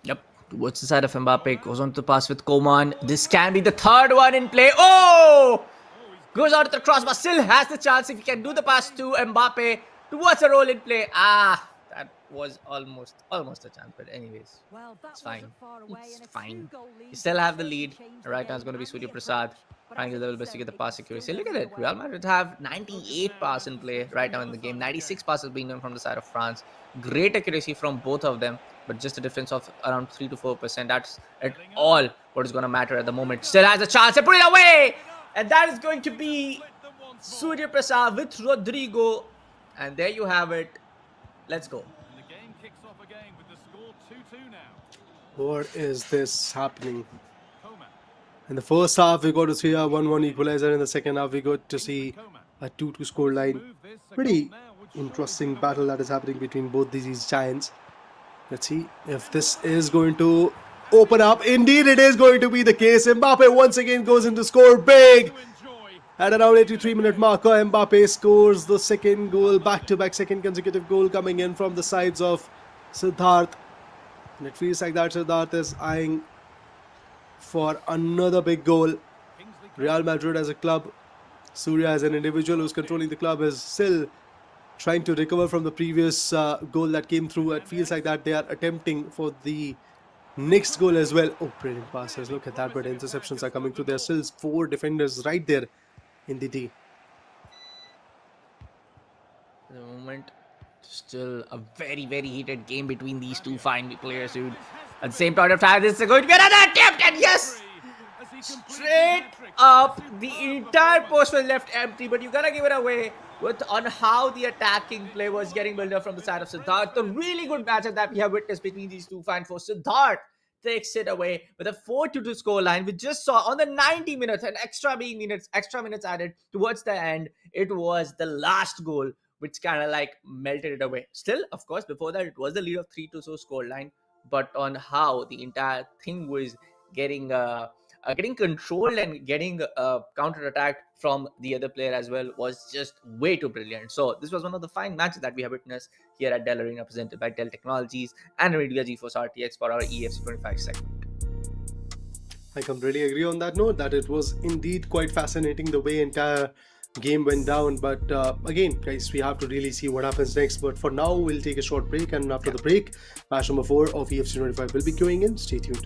Yep, towards the side of Mbappe, goes on to pass with Coman. This can be the third one in play. Oh! Goes out of the crossbar, still has the chance if he can do the pass to Mbappe towards a role in play. That was almost a chance, but anyways, it's fine. It's fine. You still have the lead. Right now it's going to be Surya Prasad trying a little best to get the pass accuracy. Look at it. Real Madrid have 98 pass in play right now in the game. 96 passes being done from the side of France. Great accuracy from both of them, but just a difference of around 3 to 4%. That's at all what is going to matter at the moment. Still has a chance to put it away, and that is going to be Surya Prasad with Rodrigo. And there you have it. Let's go. And the game kicks off again with the score 2-2 now. What is this happening? In the first half, we got to see a 1-1 equalizer. In the second half, we got to see a 2-2 score line. Pretty interesting battle that is happening between both these giants. Let's see if this is going to open up. Indeed, it is going to be the case. Mbappe once again goes into score big. At around 83-minute marker, Mbappe scores the second goal, back-to-back second consecutive goal coming in from the sides of Siddharth. And it feels like that Siddharth is eyeing for another big goal. Real Madrid as a club, Surya as an individual who's controlling the club, is still trying to recover from the previous goal that came through. It feels like that they are attempting for the next goal as well. Oh, brilliant passes. Look at that, but interceptions are coming through. There are still 4 defenders right there in the D. At the moment, still a very, very heated game between these two fine players, dude. At the same point of time, this is going to be another attempt, and yes! As he completes Straight the hat-trick. up, the entire post was left empty, but you gotta give it away with on how the attacking play was getting built up from the side of Siddharth. The really good matchup that we have witnessed between these two fine foes. Siddharth takes it away with a 4-2 scoreline. We just saw on the 90 minutes and extra minutes added towards the end. It was the last goal which kind of like melted it away. Still, of course, before that it was the lead of 3-2 scoreline, but on how the entire thing was getting controlled and getting counter-attacked from the other player as well was just way too brilliant. So this was one of the fine matches that we have witnessed here at Dell Arena, presented by Dell Technologies and NVIDIA GeForce RTX for our EFC 25 segment. I completely agree on that note that it was indeed quite fascinating the way entire game went down. But again, guys, we have to really see what happens next. But for now, we'll take a short break, and after the break, match number 4 of EFC 25 will be queuing in. Stay tuned.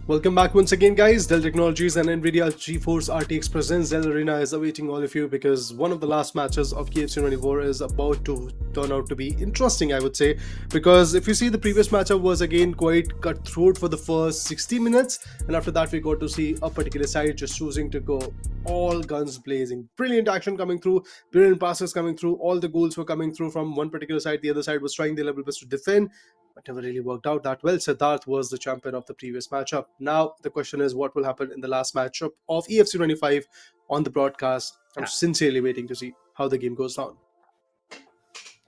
Welcome back once again, guys. Dell Technologies and Nvidia GeForce RTX presents Dell Arena is awaiting all of you because one of the last matches of KFC 24 is about to turn out to be interesting, I would say. Because if you see, the previous matchup was again quite cutthroat for the first 60 minutes, and after that, we got to see a particular side just choosing to go all guns blazing. Brilliant action coming through, brilliant passes coming through, all the goals were coming through from one particular side. The other side was trying their level best to defend, but never really worked out that well. Siddharth was the champion of the previous matchup. Now the question is, what will happen in the last matchup of EFC 25 on the broadcast? I'm sincerely waiting to see how the game goes down.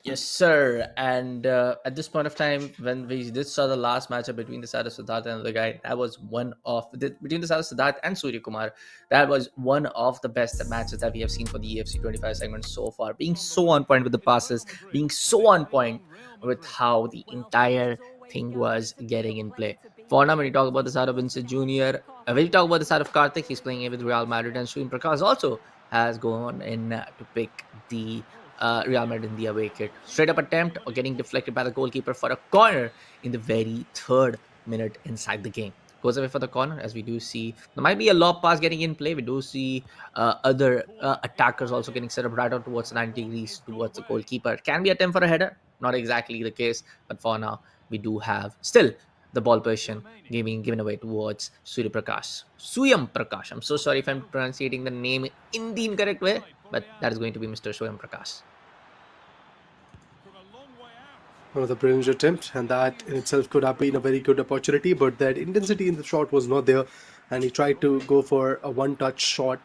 Yes, sir. And at this point of time, when we did saw the last matchup between the side of Siddharth and the guy, that was one of between the side of Siddharth and Surya Kumar. That was one of the best matches that we have seen for the EFC 25 segment so far. Being so on point with the passes, being so on point with how the entire thing was getting in play. For now, when you talk about the side of Vincent Jr., when you talk about the side of Karthik, he's playing with Real Madrid, and Shubin Prakash also has gone in to pick the Real Madrid in the away kit. Straight up attempt or getting deflected by the goalkeeper for a corner in the very third minute inside the game. Goes away for the corner, as we do see. There might be a lob pass getting in play. We do see other attackers also getting set up right out towards 90 degrees towards the goalkeeper. Can be attempt for a header. Not exactly the case, but for now, we do have still the ball position given away towards Surya Prakash. Suyam Prakash. I'm so sorry if I'm pronouncing the name in the incorrect way, but that is going to be Mr. Suyam Prakash. One of the brilliant attempts, and that in itself could have been a very good opportunity, but that intensity in the shot was not there, and he tried to go for a one-touch shot.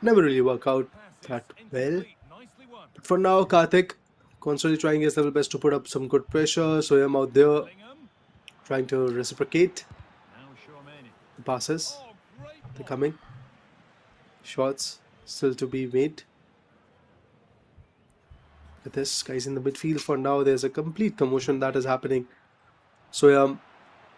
Never really worked out that well. But for now, Karthik constantly trying his level best to put up some good pressure. So I'm out there trying to reciprocate the passes. They're coming. Shots still to be made. With this, guys, in the midfield for now, there's a complete commotion that is happening. Soyam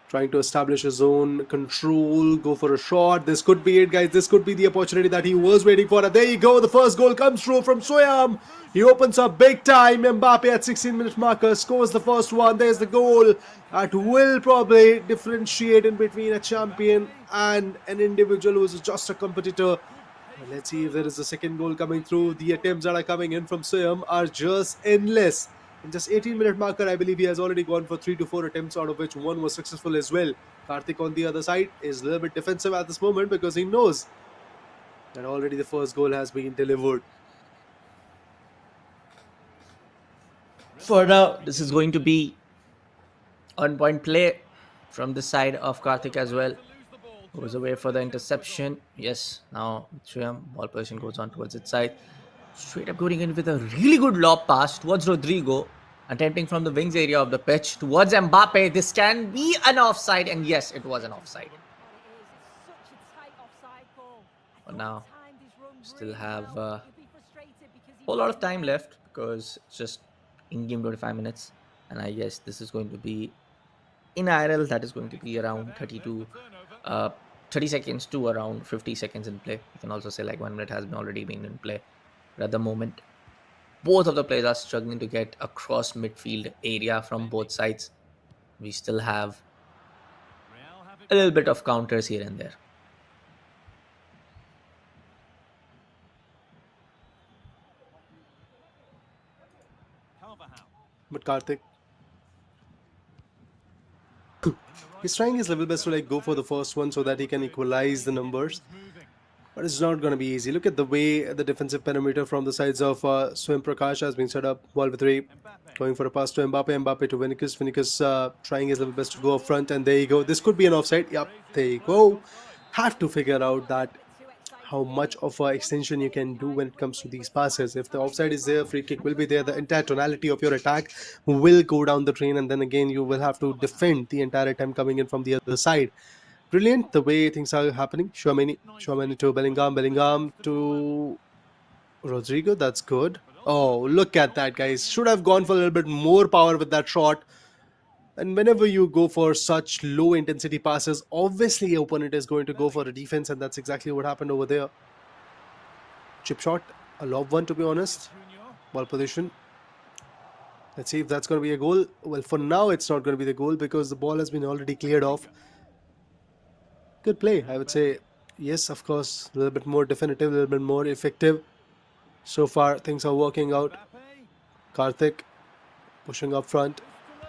trying to establish his own control, go for a shot. This could be it, guys. This could be the opportunity that he was waiting for. And there you go. The first goal comes through from Soyam. He opens up big time. Mbappe at 16-minute marker scores the first one. There's the goal. That will probably differentiate in between a champion and an individual who is just a competitor. Let's see if there is a second goal coming through. The attempts that are coming in from Soyam are just endless. In just 18-minute marker, I believe he has already gone for 3 to 4 attempts, out of which one was successful as well. Karthik on the other side is a little bit defensive at this moment because he knows that already the first goal has been delivered. For now, this is going to be on-point play from the side of Karthik as well. Goes away for the interception. Yes, now Suyam, ball position goes on towards its side. Straight up going in with a really good lob pass towards Rodrigo. Attempting from the wings area of the pitch towards Mbappe. This can be an offside, and yes, it was an offside. But now, still have a whole lot of time left because it's just in-game 25 minutes. And I guess this is going to be in IRL, that is going to be around 30 seconds to around 50 seconds in play. You can also say like 1 minute has already been in play. But at the moment, both of the players are struggling to get across midfield area from both sides. We still have a little bit of counters here and there. But Karthik, he's trying his level best to like go for the first one so that he can equalize the numbers. But it's not going to be easy. Look at the way the defensive perimeter from the sides of Swim Prakash has been set up. Ball with Ray going for a pass to Mbappe. Mbappe to Vinicius. Vinicius trying his level best to go up front. And there you go. This could be an offside. Yep, there you go. Have to figure out that how much of an extension you can do when it comes to these passes. If the offside is there, free kick will be there. The entire tonality of your attack will go down the drain. And then again, you will have to defend the entire attempt coming in from the other side. Brilliant the way things are happening. Chouameni to Bellingham to Rodrigo. That's good. Oh, look at that, guys. Should have gone for a little bit more power with that shot. And whenever you go for such low intensity passes, obviously your opponent is going to go for a defense, and that's exactly what happened over there. Chip shot, a lob one to be honest. Ball position. Let's see if that's going to be a goal. Well, for now it's not going to be the goal because the ball has been already cleared off. Good play, I would say. Yes, of course, a little bit more definitive, a little bit more effective. So far, things are working out. Karthik pushing up front,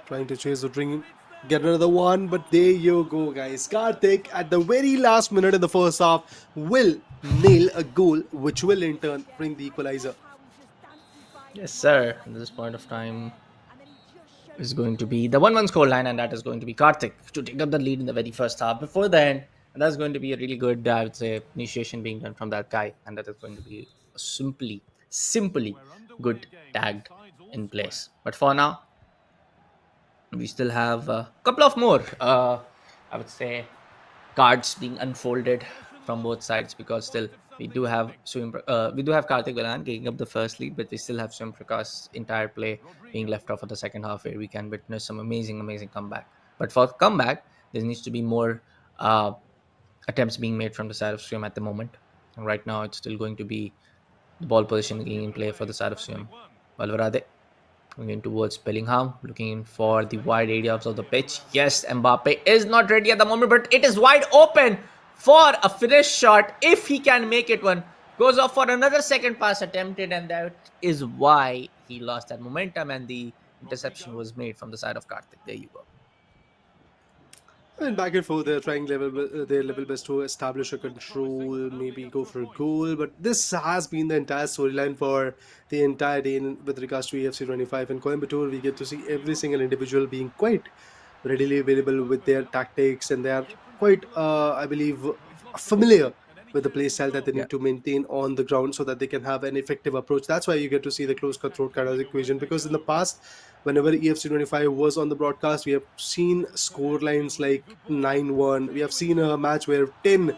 trying to chase the dream. Get another one, but there you go, guys. Karthik, at the very last minute in the first half, will nail a goal, which will in turn bring the equalizer. Yes, sir. At this point of time is going to be the 1-1 scoreline, and that is going to be Karthik to take up the lead in the very first half. Before then, and that's going to be a really good, I would say, initiation being done from that guy, and that is going to be a simply good tagged in place. But for now, we still have a couple of more, I would say, cards being unfolded from both sides, because still we do have Karthik Velan getting up the first lead, but we still have Swim Prakash's entire play being left off for the second half, where we can witness some amazing comeback. But for comeback, there needs to be more attempts being made from the side of Swim at the moment. And right now, it's still going to be the ball position being in play for the side of Swim. Valorant going in towards Bellingham, looking in for the wide areas of the pitch. Yes, Mbappe is not ready at the moment, but it is wide open for a finish shot. If he can make it one, goes off for another second pass attempted, and that is why he lost that momentum, and the interception was made from the side of Karthik. There you go. And back and forth, they're trying their level best to establish a control, maybe go for a goal. But this has been the entire storyline for the entire day with regards to EFC 25 in Coimbatore. We get to see every single individual being quite readily available with their tactics, and they are quite, I believe, familiar with the play style that they Yeah. need to maintain on the ground so that they can have an effective approach. That's why you get to see the close cutthroat kind of equation, because in the past, whenever EFC 25 was on the broadcast, we have seen score lines like 9-1. We have seen a match where 10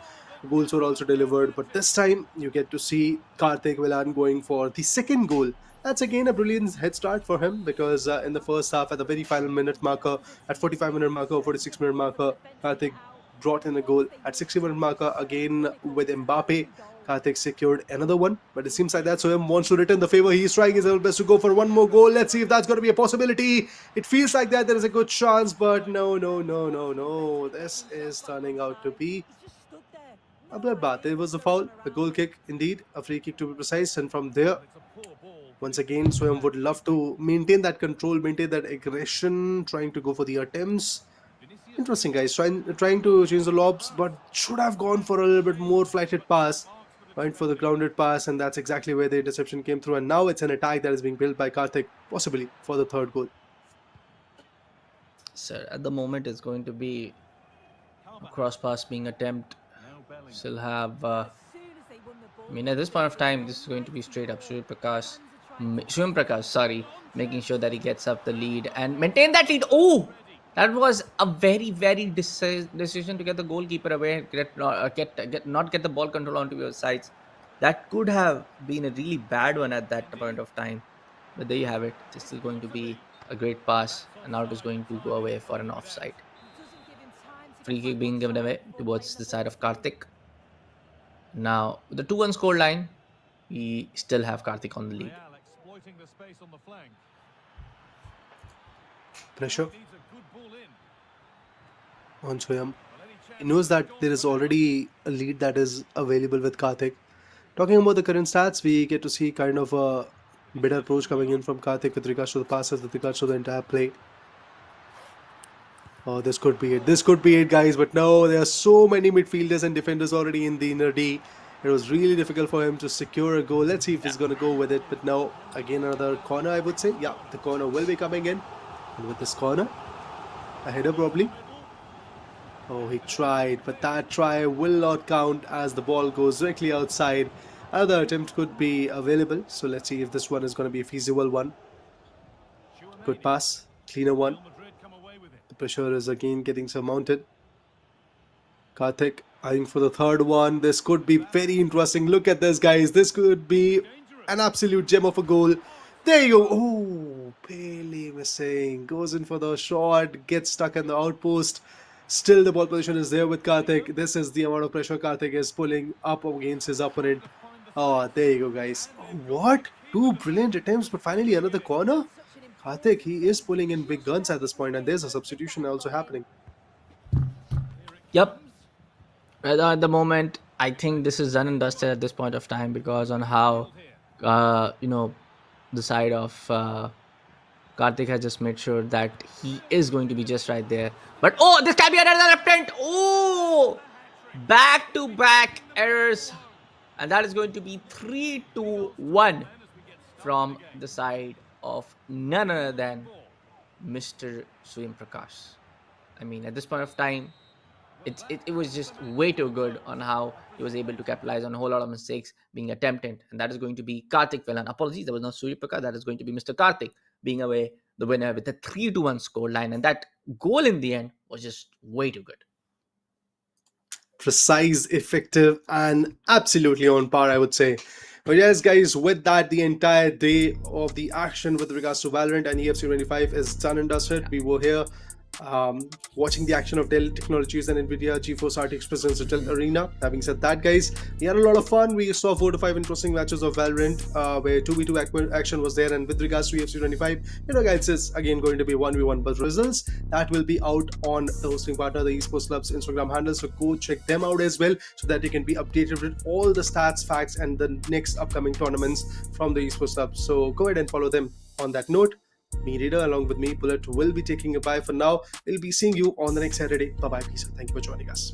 goals were also delivered, but this time you get to see Karthik Velan going for the second goal. That's again a brilliant head start for him, because in the first half, at the very final minute marker, at 45-minute marker, 46-minute marker, Karthik brought in a goal. At 60-minute marker, again with Mbappe, Karthik secured another one, but it seems like that Soham wants to return the favor. He's trying his level best to go for one more goal. Let's see if that's going to be a possibility. It feels like that there is a good chance, but no. This is turning out to be a bloodbath. It was a foul, a goal kick, indeed, a free kick to be precise, and from there, once again, Swam would love to maintain that control, maintain that aggression, trying to go for the attempts. Interesting, guys. Trying to change the lobs, but should have gone for a little bit more flighted pass. Went for the grounded pass, and that's exactly where the interception came through. And now it's an attack that is being built by Karthik, possibly for the third goal. Sir, at the moment, it's going to be a cross pass being attempt. Still have. I mean, at this point of time, this is going to be straight up Swim Prakash, sorry, making sure that he gets up the lead and maintain that lead. Oh, that was a very decision to get the goalkeeper away, not get the ball control onto your sides. That could have been a really bad one at that point of time. But there you have it. This is going to be a great pass, and now it is going to go away for an offside. Free kick being given away towards the side of Karthik. Now, with the 2-1 score line, we still have Karthik on the lead. Real exploiting the space on the flank. Pressure Needs a good ball in. on Soham. Well, any chance He knows that there is already a lead that is available with Karthik. Talking about the current stats, we get to see kind of a better approach coming in from Karthik with regards to the passes, with regards to the entire play. Oh, this could be it. This could be it, guys. But no, there are so many midfielders and defenders already in the inner D. It was really difficult for him to secure a goal. Let's see if he's going to go with it. But now, again, another corner, I would say. Yeah, the corner will be coming in. And with this corner, a header probably. Oh, he tried, but that try will not count as the ball goes directly outside. Another attempt could be available. So let's see if this one is going to be a feasible one. Good pass. Cleaner one. Madrid come away with it. The pressure is again getting surmounted. Karthik eyeing for the third one. This could be very interesting. Look at this, guys. This could be an absolute gem of a goal. There you go. Oh, barely missing. Goes in for the shot. Gets stuck in the outpost. Still, the ball position is there with Karthik. This is the amount of pressure Karthik is pulling up against his opponent. Oh, there you go, guys. Oh, what? Two brilliant attempts, but finally another corner. Karthik, he is pulling in big guns at this point, and there's a substitution also happening. Yep. At the moment, I think this is done and dusted at this point of time, because on how, you know, the side of Karthik has just made sure that he is going to be just right there. But oh, this can be another attempt. Oh, back to back errors, and that is going to be 3-1 from the side of none other than Mr. Swim Prakash. I mean, at this point of time, it was just way too good on how he was able to capitalize on a whole lot of mistakes being attempted, and that is going to be Karthik Velan. Apologies, there was no Surya Prakash. That is going to be Mr. Karthik being away the winner with a 3-1 score line, and that goal in the end was just way too good. Precise, effective, and absolutely on par, I would say. But yes, guys, with that, the entire day of the action with regards to Valorant and EFC 25 is done and dusted. We were here watching the action of Dell Technologies and NVIDIA GeForce RTX presents the Dell Arena. Having said that, guys, we had a lot of fun. We saw 4 to 5 interesting matches of Valorant where 2v2 action was there. And with regards to UFC 25, guys, it's again going to be 1v1. But results that will be out on the hosting partner, the Esports Club's Instagram handle. So go check them out as well, so that you can be updated with all the stats, facts, and the next upcoming tournaments from the Esports Club. So go ahead and follow them. On that note, me, Reader, along with me, Bullet, will be taking a bye for now. We'll be seeing you on the next Saturday. Bye-bye. Peace. Thank you for joining us.